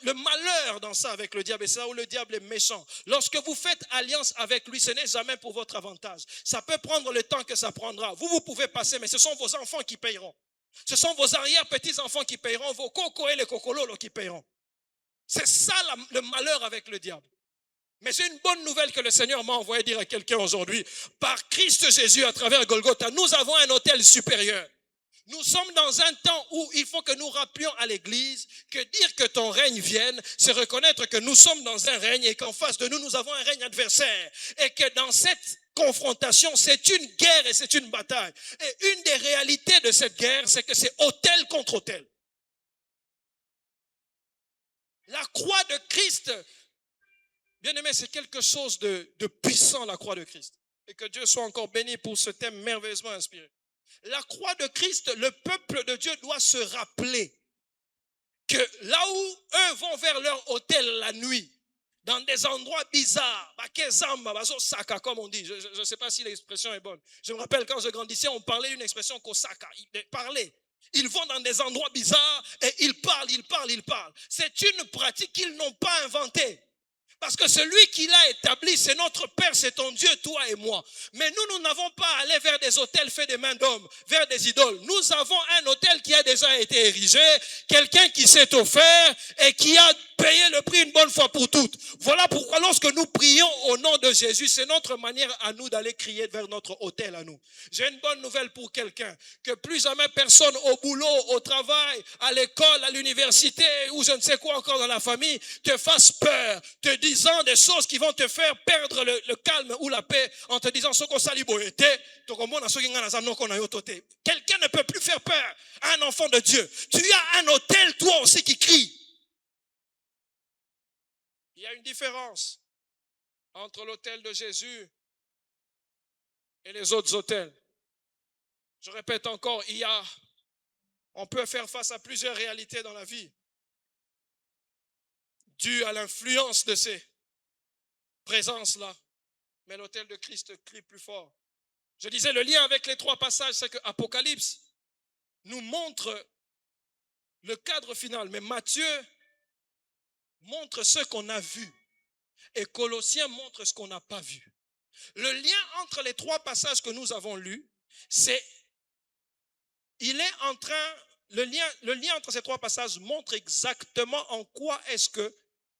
le malheur dans ça avec le diable, et c'est là où le diable est méchant. Lorsque vous faites alliance avec lui, ce n'est jamais pour votre avantage. Ça peut prendre le temps que ça prendra. Vous pouvez passer, mais ce sont vos enfants qui paieront. Ce sont vos arrière-petits-enfants qui paieront, vos cocos et les cocololos qui paieront. C'est ça le malheur avec le diable. Mais j'ai une bonne nouvelle que le Seigneur m'a envoyé dire à quelqu'un aujourd'hui. Par Christ Jésus, à travers Golgotha, nous avons un autel supérieur. Nous sommes dans un temps où il faut que nous rappelions à l'Église que dire que ton règne vienne, c'est reconnaître que nous sommes dans un règne et qu'en face de nous, nous avons un règne adversaire. Et que dans cette confrontation, c'est une guerre et c'est une bataille. Et une des réalités de cette guerre, c'est que c'est autel contre autel. La croix de Christ, bien aimé, c'est quelque chose de puissant, la croix de Christ. Et que Dieu soit encore béni pour ce thème merveilleusement inspiré. La croix de Christ, le peuple de Dieu doit se rappeler que là où eux vont vers leur autel la nuit, dans des endroits bizarres, comme on dit, je ne sais pas si l'expression est bonne. Je me rappelle quand je grandissais, on parlait d'une expression kosaka, parler. Ils vont dans des endroits bizarres et ils parlent. C'est une pratique qu'ils n'ont pas inventée. Parce que celui qui l'a établi, c'est notre Père, c'est ton Dieu, toi et moi. Mais nous n'avons pas à aller vers des autels faits des mains d'hommes, vers des idoles. Nous avons un autel qui a déjà été érigé, quelqu'un qui s'est offert et qui a payé le prix une bonne fois pour toutes. Voilà pourquoi lorsque nous prions au nom de Jésus, c'est notre manière à nous d'aller crier vers notre autel à nous. J'ai une bonne nouvelle pour quelqu'un, que plus jamais personne au boulot, au travail, à l'école, à l'université ou je ne sais quoi encore dans la famille te fasse peur, te disant des choses qui vont te faire perdre le calme ou la paix en te disant ce qu'on s'allie quelqu'un ne peut plus faire peur à un enfant de Dieu. Tu as un autel toi aussi qui crie. Il y a une différence entre l'autel de Jésus et les autres autels. Je répète encore, on peut faire face à plusieurs réalités dans la vie, dues à l'influence de ces présences-là. Mais l'autel de Christ crie plus fort. Je disais, le lien avec les trois passages, c'est que Apocalypse nous montre le cadre final. Mais Matthieu montre ce qu'on a vu. Et Colossiens montre ce qu'on n'a pas vu. Le lien entre les trois passages que nous avons lus, le lien entre ces trois passages montre exactement en quoi est-ce que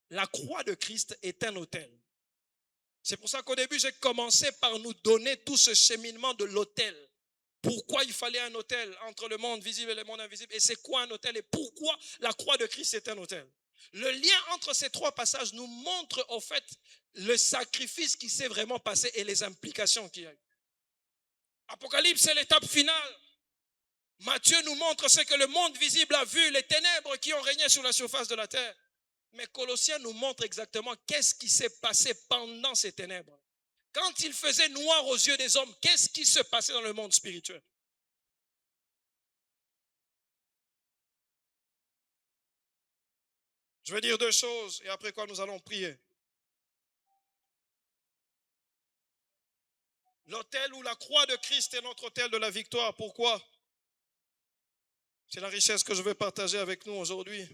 la croix de Christ est un autel. C'est pour ça qu'au début, j'ai commencé par nous donner tout ce cheminement de l'autel. Pourquoi il fallait un autel entre le monde visible et le monde invisible? Et c'est quoi un autel? Et pourquoi la croix de Christ est un autel? Le lien entre ces trois passages nous montre au fait le sacrifice qui s'est vraiment passé et les implications qu'il y a eu. Apocalypse, c'est l'étape finale. Matthieu nous montre ce que le monde visible a vu, les ténèbres qui ont régné sur la surface de la terre. Mais Colossiens nous montre exactement qu'est-ce qui s'est passé pendant ces ténèbres. Quand il faisait noir aux yeux des hommes, qu'est-ce qui se passait dans le monde spirituel? Je vais dire deux choses et après quoi nous allons prier. L'autel ou la croix de Christ est notre autel de la victoire. Pourquoi? C'est la richesse que je veux partager avec nous aujourd'hui.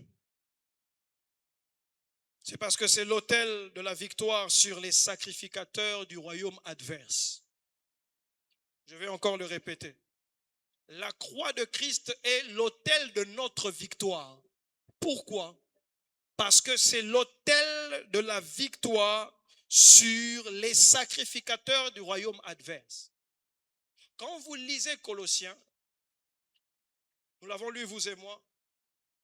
C'est parce que c'est l'autel de la victoire sur les sacrificateurs du royaume adverse. Je vais encore le répéter. La croix de Christ est l'autel de notre victoire. Pourquoi? Parce que c'est l'autel de la victoire sur les sacrificateurs du royaume adverse. Quand vous lisez Colossiens, nous l'avons lu vous et moi,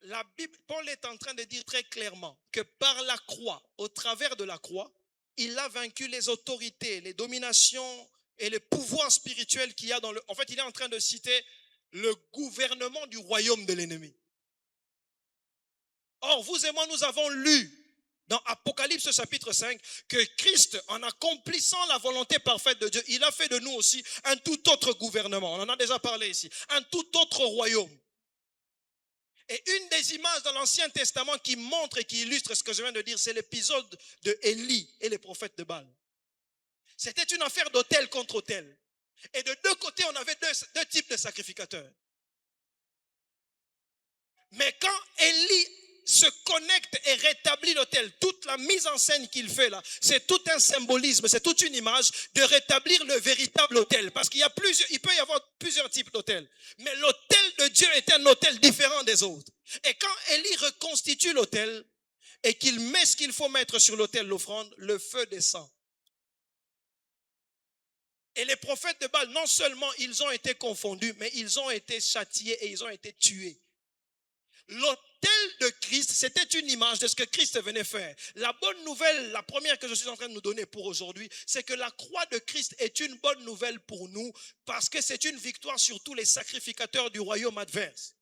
la Bible, Paul est en train de dire très clairement que par la croix, au travers de la croix, il a vaincu les autorités, les dominations et les pouvoirs spirituels qu'il y a dans le... En fait, il est en train de citer le gouvernement du royaume de l'ennemi. Or, vous et moi, nous avons lu dans Apocalypse chapitre 5 que Christ, en accomplissant la volonté parfaite de Dieu, il a fait de nous aussi un tout autre gouvernement. On en a déjà parlé ici. Un tout autre royaume. Et une des images dans l'Ancien Testament qui montre et qui illustre ce que je viens de dire, c'est l'épisode de Élie et les prophètes de Baal. C'était une affaire d'autel contre autel. Et de deux côtés, on avait deux types de sacrificateurs. Mais quand Élie se connecte et rétablit l'autel, toute la mise en scène qu'il fait là, c'est tout un symbolisme, c'est toute une image de rétablir le véritable autel. Parce qu'il peut y avoir plusieurs types d'autels. Mais l'autel de Dieu est un autel différent des autres. Et quand Élie reconstitue l'autel et qu'il met ce qu'il faut mettre sur l'autel, l'offrande, le feu descend. Et les prophètes de Baal, non seulement ils ont été confondus, mais ils ont été châtiés et ils ont été tués. L'autel de Christ, c'était une image de ce que Christ venait faire. La bonne nouvelle, la première que je suis en train de nous donner pour aujourd'hui, c'est que la croix de Christ est une bonne nouvelle pour nous parce que c'est une victoire sur tous les sacrificateurs du royaume adverse.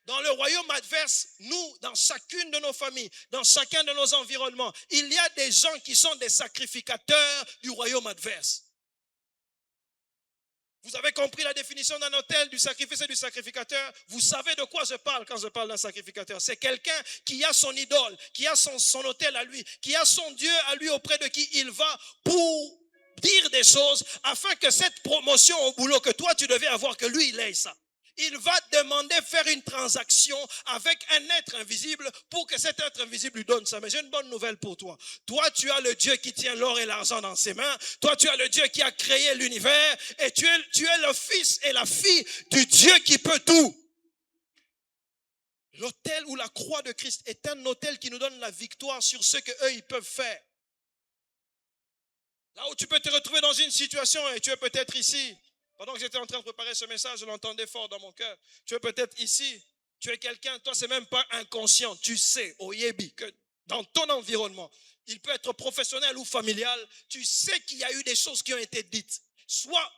Dans le royaume adverse, nous, dans chacune de nos familles, dans chacun de nos environnements, il y a des gens qui sont des sacrificateurs du royaume adverse. Vous avez compris la définition d'un autel, du sacrifice et du sacrificateur? Vous savez de quoi je parle quand je parle d'un sacrificateur. C'est quelqu'un qui a son idole, qui a son autel à lui, qui a son Dieu à lui auprès de qui il va pour dire des choses afin que cette promotion au boulot que toi tu devais avoir, que lui il ait ça. Il va demander faire une transaction avec un être invisible pour que cet être invisible lui donne ça. Mais j'ai une bonne nouvelle pour toi. Toi, tu as le Dieu qui tient l'or et l'argent dans ses mains. Toi, tu as le Dieu qui a créé l'univers. Et tu es le fils et la fille du Dieu qui peut tout. L'autel ou la croix de Christ est un autel qui nous donne la victoire sur ce qu'eux, ils peuvent faire. Là où tu peux te retrouver dans une situation et tu es peut-être ici. Pendant que j'étais en train de préparer ce message, je l'entendais fort dans mon cœur. Tu es peut-être ici, tu es quelqu'un, toi c'est même pas inconscient. Tu sais, au Yébi, que dans ton environnement, il peut être professionnel ou familial, tu sais qu'il y a eu des choses qui ont été dites, soit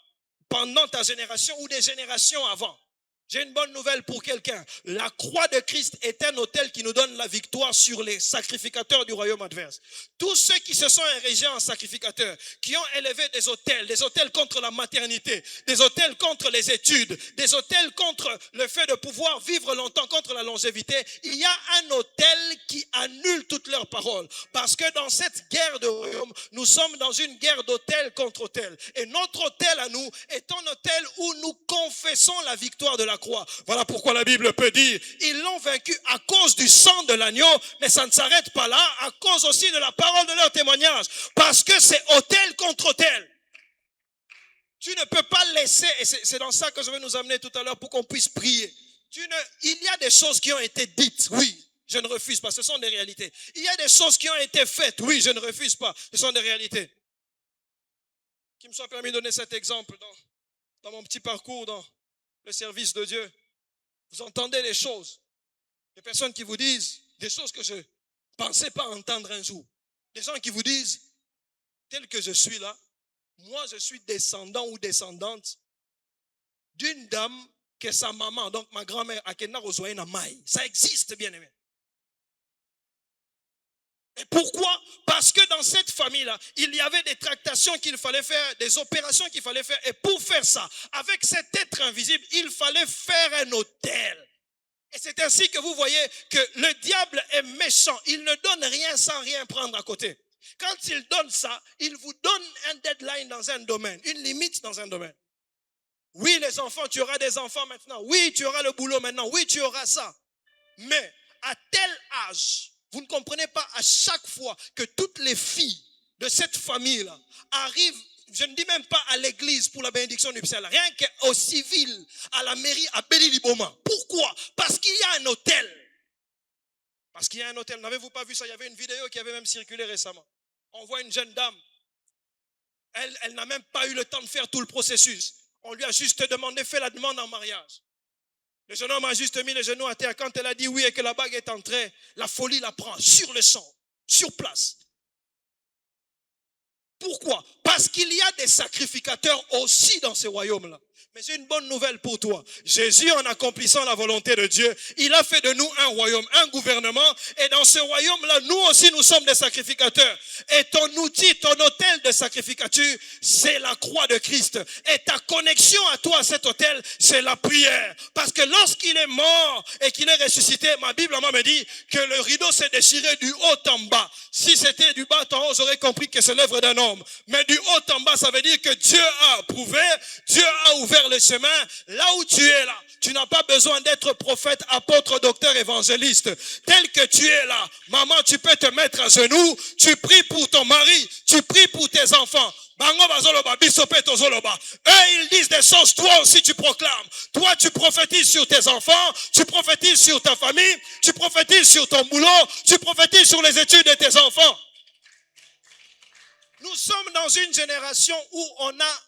pendant ta génération ou des générations avant. J'ai une bonne nouvelle pour quelqu'un. La croix de Christ est un autel qui nous donne la victoire sur les sacrificateurs du royaume adverse. Tous ceux qui se sont érigés en sacrificateurs, qui ont élevé des autels contre la maternité, des autels contre les études, des autels contre le fait de pouvoir vivre longtemps, contre la longévité, il y a un autel qui annule toutes leurs paroles. Parce que dans cette guerre de royaume, nous sommes dans une guerre d'autel contre autel. Et notre autel à nous est un autel où nous confessons la victoire de la croix. Voilà pourquoi la Bible peut dire, ils l'ont vaincu à cause du sang de l'agneau, mais ça ne s'arrête pas là, à cause aussi de la parole de leur témoignage, parce que c'est autel contre autel. Tu ne peux pas laisser, et c'est dans ça que je vais nous amener tout à l'heure pour qu'on puisse prier. Il y a des choses qui ont été dites, oui, je ne refuse pas, ce sont des réalités. Il y a des choses qui ont été faites, oui, je ne refuse pas, ce sont des réalités. Qu'il me soit permis de donner cet exemple dans mon petit parcours, dans le service de Dieu. Vous entendez des choses. Des personnes qui vous disent des choses que je ne pensais pas entendre un jour. Des gens qui vous disent, tel que je suis là, moi je suis descendant ou descendante d'une dame que sa maman, donc ma grand-mère, Akena Rozoye Namai. Ça existe, bien aimé. Et pourquoi? Parce que dans cette famille-là, il y avait des tractations qu'il fallait faire, des opérations qu'il fallait faire. Et pour faire ça, avec cet être invisible, il fallait faire un autel. Et c'est ainsi que vous voyez que le diable est méchant. Il ne donne rien sans rien prendre à côté. Quand il donne ça, il vous donne un deadline dans un domaine, une limite dans un domaine. Oui, les enfants, tu auras des enfants maintenant. Oui, tu auras le boulot maintenant. Oui, tu auras ça. Mais à tel âge, vous ne comprenez pas à chaque fois que toutes les filles de cette famille-là arrivent, je ne dis même pas à l'église pour la bénédiction du ciel, rien qu'au civil, à la mairie, à Béliliboma. Pourquoi? Parce qu'il y a un hôtel. Parce qu'il y a un hôtel. N'avez-vous pas vu ça? Il y avait une vidéo qui avait même circulé récemment. On voit une jeune dame. Elle n'a même pas eu le temps de faire tout le processus. On lui a juste demandé, fais la demande en mariage. Le jeune homme a juste mis les genoux à terre. Quand elle a dit oui et que la bague est entrée, la folie la prend sur le champ, sur place. Pourquoi? Parce qu'il y a des sacrificateurs aussi dans ce royaume-là. Mais j'ai une bonne nouvelle pour toi. Jésus, en accomplissant la volonté de Dieu, il a fait de nous un royaume, un gouvernement. Et dans ce royaume-là, nous aussi, nous sommes des sacrificateurs. Et ton outil, ton autel de sacrificature, c'est la croix de Christ. Et ta connexion à toi, à cet autel, c'est la prière. Parce que lorsqu'il est mort et qu'il est ressuscité, ma Bible me dit que le rideau s'est déchiré du haut en bas. Si c'était du bas en haut, j'aurais compris que c'est l'œuvre d'un homme. Mais du haut en bas, ça veut dire que Dieu a approuvé, Dieu a ouvert le chemin. Là où tu es là, tu n'as pas besoin d'être prophète, apôtre, docteur, évangéliste. Tel que tu es là, maman, tu peux te mettre à genoux, tu pries pour ton mari, tu pries pour tes enfants. Eux, ils disent des choses, toi aussi tu proclames. Toi, tu prophétises sur tes enfants, tu prophétises sur ta famille, tu prophétises sur ton boulot, tu prophétises sur les études de tes enfants. Nous sommes dans une génération où on a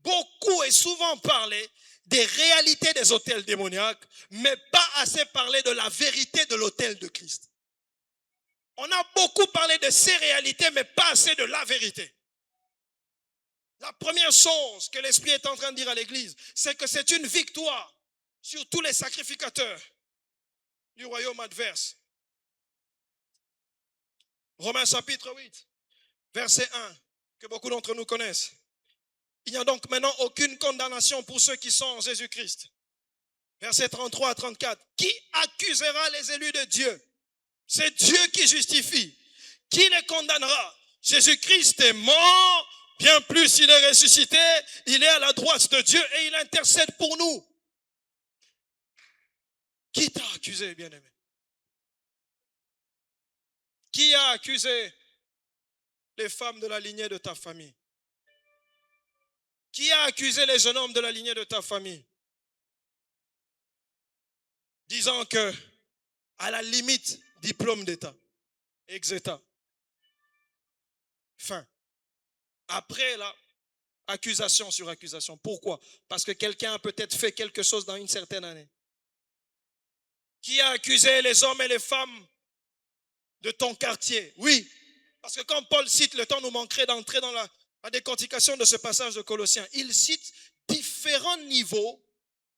beaucoup et souvent parlé des réalités des hôtels démoniaques, mais pas assez parlé de la vérité de l'hôtel de Christ. On a beaucoup parlé de ces réalités, mais pas assez de la vérité. La première chose que l'Esprit est en train de dire à l'Église, c'est que c'est une victoire sur tous les sacrificateurs du royaume adverse. Romains chapitre 8, verset 1, que beaucoup d'entre nous connaissent. Il n'y a donc maintenant aucune condamnation pour ceux qui sont en Jésus-Christ. Verset 33 à 34. Qui accusera les élus de Dieu? C'est Dieu qui justifie. Qui les condamnera? Jésus-Christ est mort. Bien plus, il est ressuscité, il est à la droite de Dieu et il intercède pour nous. Qui t'a accusé, bien-aimé? Qui a accusé les femmes de la lignée de ta famille? Qui a accusé les jeunes hommes de la lignée de ta famille? Disant que, à la limite, diplôme d'État, ex-État. Fin. Après, là, accusation sur accusation. Pourquoi? Parce que quelqu'un a peut-être fait quelque chose dans une certaine année. Qui a accusé les hommes et les femmes de ton quartier? Oui, parce que quand Paul cite, le temps nous manquerait d'entrer dans la décortication de ce passage de Colossiens. Il cite différents niveaux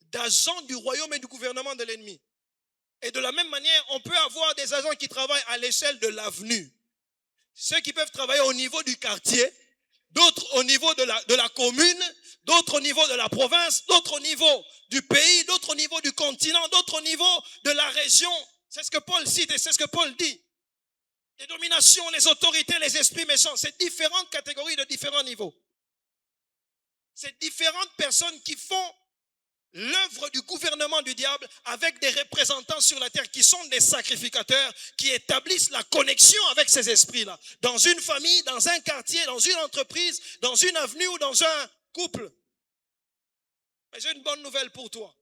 d'agents du royaume et du gouvernement de l'ennemi. Et de la même manière, on peut avoir des agents qui travaillent à l'échelle de l'avenue. Ceux qui peuvent travailler au niveau du quartier, d'autres au niveau de la commune, d'autres au niveau de la province, d'autres au niveau du pays, d'autres au niveau du continent, d'autres au niveau de la région. C'est ce que Paul cite et c'est ce que Paul dit. Les dominations, les autorités, les esprits méchants, c'est différentes catégories de différents niveaux. C'est différentes personnes qui font l'œuvre du gouvernement du diable avec des représentants sur la terre qui sont des sacrificateurs qui établissent la connexion avec ces esprits-là. Dans une famille, dans un quartier, dans une entreprise, dans une avenue ou dans un couple. Mais j'ai une bonne nouvelle pour toi.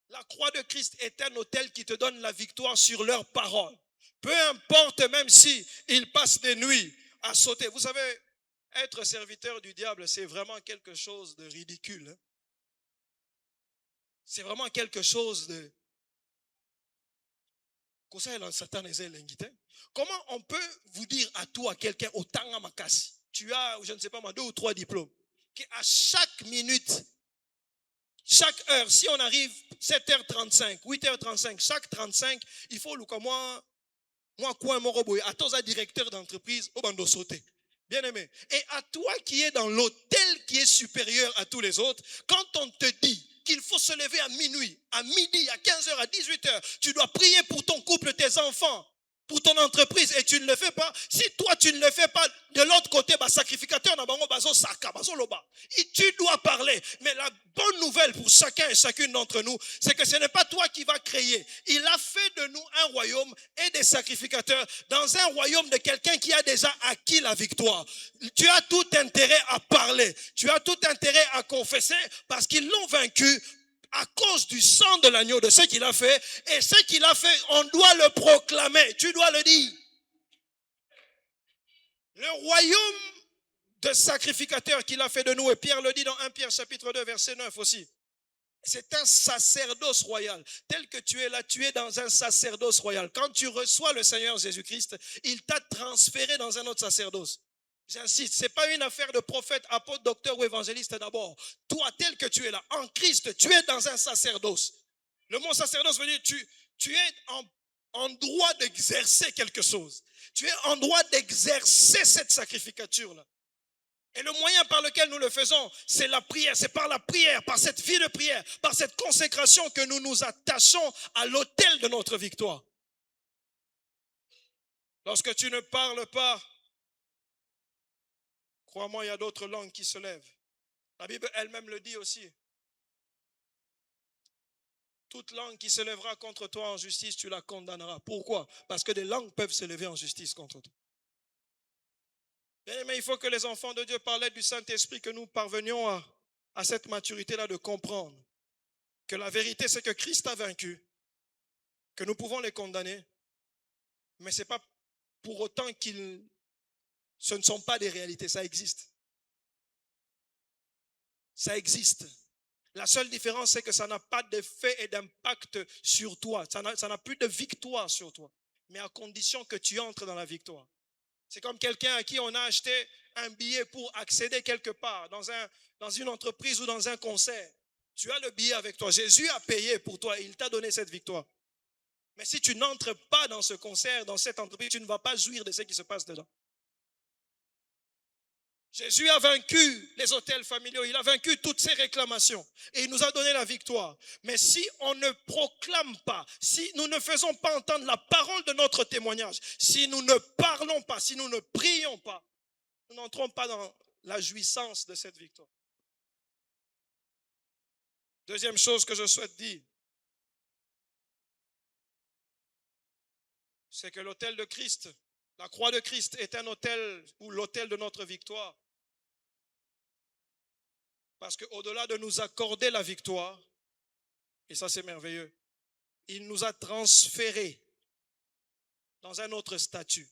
La croix de Christ est un autel qui te donne la victoire sur leurs paroles. Peu importe, même si ils passent des nuits à sauter. Vous savez, être serviteur du diable, c'est vraiment quelque chose de ridicule. C'est vraiment quelque chose de... Comment on peut vous dire à toi, quelqu'un, au Tanga Makasi, tu as, je ne sais pas moi, 2 ou 3 diplômes, qu'à chaque minute, chaque heure, si on arrive 7h35, 8h35, chaque 35, il faut le moi, quoi, mon robot, à toi, directeur d'entreprise, au bando sauté. Bien aimé. Et à toi qui es dans l'hôtel qui est supérieur à tous les autres, quand on te dit qu'il faut se lever à minuit, à midi, à 15h, à 18h, tu dois prier pour ton couple, tes enfants, pour ton entreprise, et tu ne le fais pas. Si toi tu ne le fais pas, de l'autre côté, sacrificateur, tu dois parler. Mais la bonne nouvelle pour chacun et chacune d'entre nous, c'est que ce n'est pas toi qui vas créer. Il a fait de nous un royaume et des sacrificateurs dans un royaume de quelqu'un qui a déjà acquis la victoire. Tu as tout intérêt à parler. Tu as tout intérêt à confesser parce qu'ils l'ont vaincu à cause du sang de l'agneau, de ce qu'il a fait. Et ce qu'il a fait, on doit le proclamer. Tu dois le dire. Le royaume de sacrificateur qu'il a fait de nous, et Pierre le dit dans 1 Pierre chapitre 2 verset 9 aussi. C'est un sacerdoce royal. Tel que tu es là, tu es dans un sacerdoce royal. Quand tu reçois le Seigneur Jésus-Christ, il t'a transféré dans un autre sacerdoce. J'insiste, ce n'est pas une affaire de prophète, apôtre, docteur ou évangéliste d'abord. Toi, tel que tu es là, en Christ, tu es dans un sacerdoce. Le mot sacerdoce veut dire tu es en droit d'exercer quelque chose. Tu es en droit d'exercer cette sacrificature-là. Et le moyen par lequel nous le faisons, c'est la prière. C'est par la prière, par cette vie de prière, par cette consécration que nous nous attachons à l'autel de notre victoire. Lorsque tu ne parles pas, crois-moi, il y a d'autres langues qui se lèvent. La Bible elle-même le dit aussi. Toute langue qui se lèvera contre toi en justice, tu la condamneras. Pourquoi? Parce que des langues peuvent se lever en justice contre toi. Mais il faut que les enfants de Dieu parlent du Saint-Esprit, que nous parvenions à cette maturité-là de comprendre que la vérité, c'est que Christ a vaincu, que nous pouvons les condamner, mais ce n'est pas pour autant ce ne sont pas des réalités, ça existe. Ça existe. La seule différence, c'est que ça n'a pas d'effet et d'impact sur toi. Ça n'a plus de victoire sur toi, mais à condition que tu entres dans la victoire. C'est comme quelqu'un à qui on a acheté un billet pour accéder quelque part, dans une entreprise ou dans un concert. Tu as le billet avec toi. Jésus a payé pour toi et il t'a donné cette victoire. Mais si tu n'entres pas dans ce concert, dans cette entreprise, tu ne vas pas jouir de ce qui se passe dedans. Jésus a vaincu les hôtels familiaux, il a vaincu toutes ces réclamations et il nous a donné la victoire. Mais si on ne proclame pas, si nous ne faisons pas entendre la parole de notre témoignage, si nous ne parlons pas, si nous ne prions pas, nous n'entrons pas dans la jouissance de cette victoire. Deuxième chose que je souhaite dire, c'est que l'autel de Christ, la croix de Christ est un autel ou l'autel de notre victoire. Parce qu'au-delà de nous accorder la victoire, et ça c'est merveilleux, il nous a transférés dans un autre statut.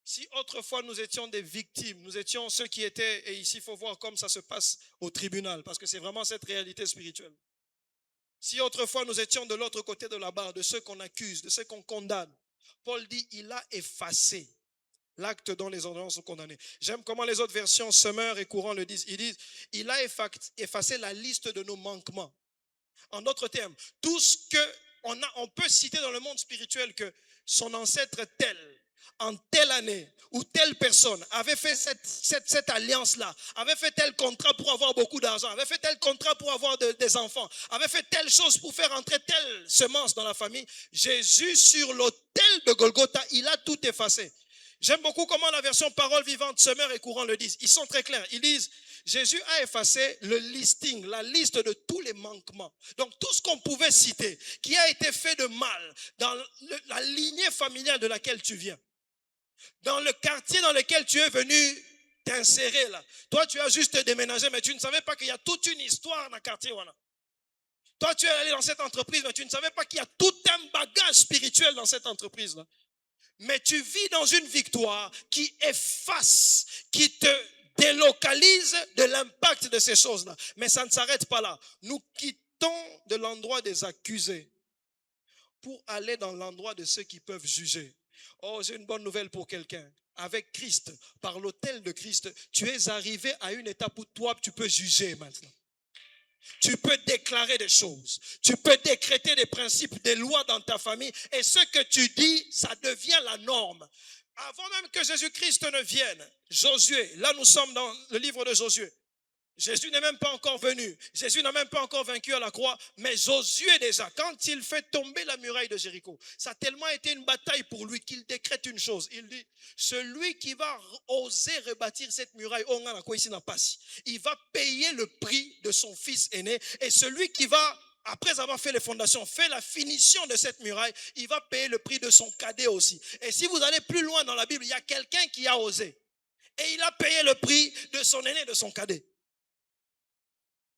Si autrefois nous étions des victimes, nous étions ceux qui étaient, et ici il faut voir comme ça se passe au tribunal, parce que c'est vraiment cette réalité spirituelle. Si autrefois nous étions de l'autre côté de la barre, de ceux qu'on accuse, de ceux qu'on condamne, Paul dit, il a effacé l'acte dont les ordonnances sont condamnées. J'aime comment les autres versions, Semeur et Courant le disent. Ils disent, il a effacé la liste de nos manquements. En d'autres termes, tout ce qu'on peut citer dans le monde spirituel que son ancêtre tel, en telle année, ou telle personne avait fait cette alliance-là, avait fait tel contrat pour avoir beaucoup d'argent, avait fait tel contrat pour avoir des enfants, avait fait telle chose pour faire entrer telle semence dans la famille. Jésus, sur l'autel de Golgotha, il a tout effacé. J'aime beaucoup comment la version Parole vivante, Semeur et Courant le disent. Ils sont très clairs. Ils disent, Jésus a effacé le listing, la liste de tous les manquements. Donc tout ce qu'on pouvait citer, qui a été fait de mal dans la lignée familiale de laquelle tu viens, dans le quartier dans lequel tu es venu t'insérer là. Toi, tu as juste déménagé, mais tu ne savais pas qu'il y a toute une histoire dans le quartier. Voilà. Toi, tu es allé dans cette entreprise, mais tu ne savais pas qu'il y a tout un bagage spirituel dans cette entreprise-là. Mais tu vis dans une victoire qui efface, qui te délocalise de l'impact de ces choses-là. Mais ça ne s'arrête pas là. Nous quittons de l'endroit des accusés pour aller dans l'endroit de ceux qui peuvent juger. Oh, j'ai une bonne nouvelle pour quelqu'un. Avec Christ, par l'autel de Christ, tu es arrivé à une étape où toi, tu peux juger maintenant. tu peux déclarer des choses. Tu peux décréter des principes, des lois dans ta famille. Et ce que tu dis, ça devient la norme. Avant même que Jésus-Christ ne vienne, Josué, là nous sommes dans le livre de Josué. Jésus n'est même pas encore venu. Jésus n'a même pas encore vaincu à la croix. Mais Josué déjà, quand il fait tomber la muraille de Jéricho, ça a tellement été une bataille pour lui qu'il décrète une chose. Il dit, celui qui va oser rebâtir cette muraille, il va payer le prix de son fils aîné. Et celui qui va, après avoir fait les fondations, fait la finition de cette muraille, il va payer le prix de son cadet aussi. Et si vous allez plus loin dans la Bible, il y a quelqu'un qui a osé. Et il a payé le prix de son aîné, de son cadet.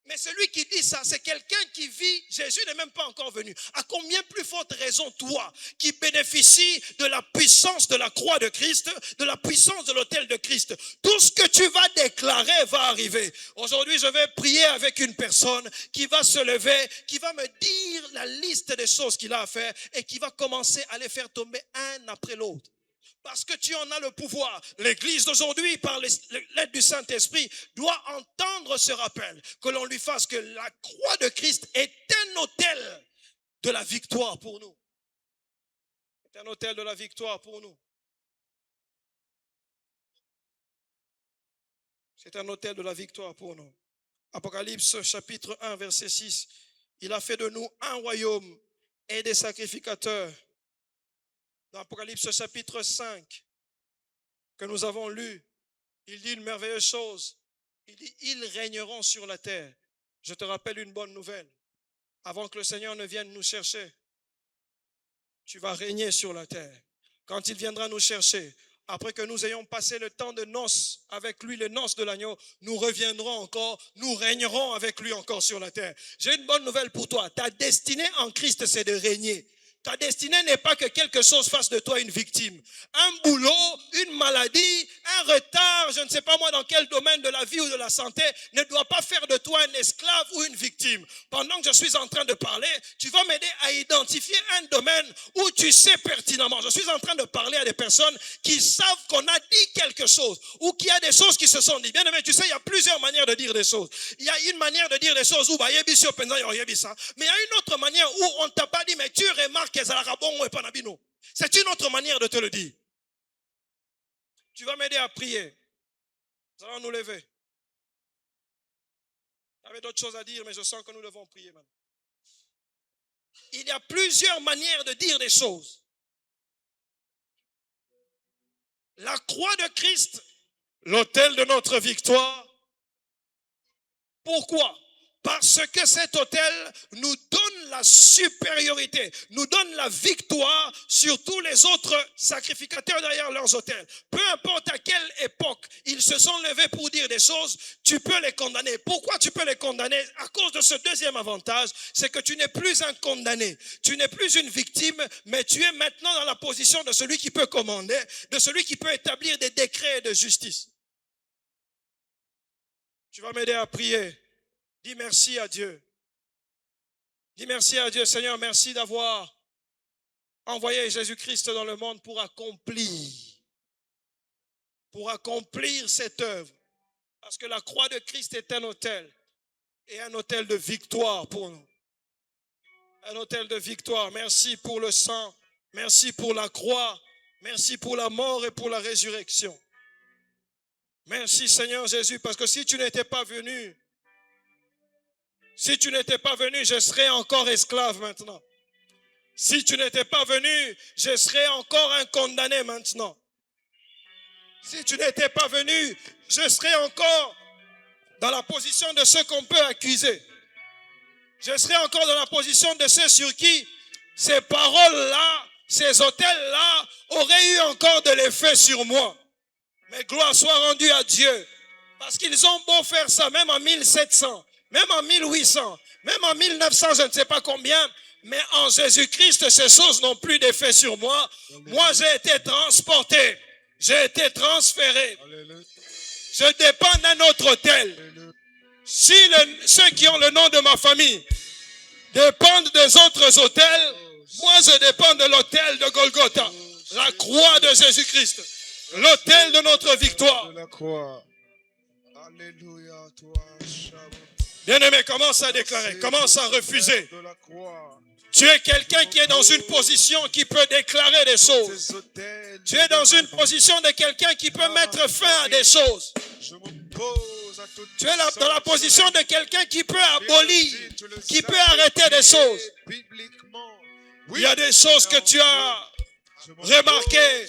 Mais celui qui dit ça, c'est quelqu'un qui vit, Jésus n'est même pas encore venu. À combien plus forte raison, toi, qui bénéficies de la puissance de la croix de Christ, de la puissance de l'autel de Christ, tout ce que tu vas déclarer va arriver. Aujourd'hui, je vais prier avec une personne qui va se lever, qui va me dire la liste des choses qu'il a à faire et qui va commencer à les faire tomber un après l'autre. Parce que tu en as le pouvoir. L'Église d'aujourd'hui, par l'aide du Saint-Esprit, doit entendre ce rappel. Que l'on lui fasse que la croix de Christ est un autel de la victoire pour nous. C'est un autel de la victoire pour nous. C'est un autel de la victoire pour nous. Apocalypse chapitre 1, verset 6. Il a fait de nous un royaume et des sacrificateurs. Dans Apocalypse chapitre 5, que nous avons lu, il dit une merveilleuse chose. Il dit, ils régneront sur la terre. Je te rappelle une bonne nouvelle. Avant que le Seigneur ne vienne nous chercher, tu vas régner sur la terre. Quand il viendra nous chercher, après que nous ayons passé le temps de noces avec lui, les noces de l'agneau, nous reviendrons encore, nous régnerons avec lui encore sur la terre. J'ai une bonne nouvelle pour toi. Ta destinée en Christ, c'est de régner. Ta destinée n'est pas que quelque chose fasse de toi une victime. Un boulot, une maladie, un retard, je ne sais pas moi dans quel domaine de la vie ou de la santé, ne doit pas faire de toi un esclave ou une victime. Pendant que je suis en train de parler, tu vas m'aider à identifier un domaine où tu sais pertinemment. Je suis en train de parler à des personnes qui savent qu'on a dit quelque chose ou qu'il y a des choses qui se sont dites. Bien aimé, tu sais, il y a plusieurs manières de dire des choses. Il y a une manière de dire des choses où mais il y a une autre manière où on ne t'a pas dit, mais tu remarques. C'est une autre manière de te le dire. Tu vas m'aider à prier. Nous allons nous lever. J'avais d'autres choses à dire, mais je sens que nous devons prier maintenant. Il y a plusieurs manières de dire des choses. La croix de Christ, l'autel de notre victoire. Pourquoi ? Parce que cet autel nous donne la supériorité, nous donne la victoire sur tous les autres sacrificateurs derrière leurs autels. Peu importe à quelle époque ils se sont levés pour dire des choses, tu peux les condamner. Pourquoi tu peux les condamner? À cause de ce deuxième avantage, c'est que tu n'es plus un condamné, tu n'es plus une victime, mais tu es maintenant dans la position de celui qui peut commander, de celui qui peut établir des décrets de justice. Tu vas m'aider à prier. Dis merci à Dieu. Dis merci à Dieu, Seigneur, merci d'avoir envoyé Jésus-Christ dans le monde pour accomplir cette œuvre. Parce que la croix de Christ est un autel et un autel de victoire pour nous. Un autel de victoire. Merci pour le sang, merci pour la croix, merci pour la mort et pour la résurrection. Merci Seigneur Jésus, parce que si tu n'étais pas venu, je serais encore esclave maintenant. Si tu n'étais pas venu, je serais encore un condamné maintenant. Si tu n'étais pas venu, je serais encore dans la position de ceux qu'on peut accuser. Je serais encore dans la position de ceux sur qui ces paroles-là, ces autels-là auraient eu encore de l'effet sur moi. Mais gloire soit rendue à Dieu. Parce qu'ils ont beau faire ça, même en 1700. Même en 1800, même en 1900, je ne sais pas combien, mais en Jésus-Christ, ces choses n'ont plus d'effet sur moi. Moi, j'ai été transporté, j'ai été transféré. Je dépends d'un autre autel. Si ceux qui ont le nom de ma famille dépendent des autres autels, moi, je dépends de l'autel de Golgotha, la croix de Jésus-Christ, l'autel de notre victoire. La croix. Alléluia, toi, Bien-aimé, commence à déclarer, commence à refuser. De la croix. Tu es quelqu'un qui est dans une position qui peut déclarer des choses. Tu es dans une position de quelqu'un qui peut mettre fin à des choses. Tu es dans la position de quelqu'un qui peut abolir, qui peut arrêter des choses. Il y a des choses que tu as remarquées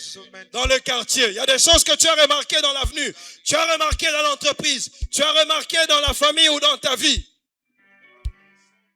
dans le quartier. Il y a des choses que tu as remarquées dans l'avenue. Tu as remarqué dans l'entreprise. Tu as remarqué dans la famille ou dans ta vie.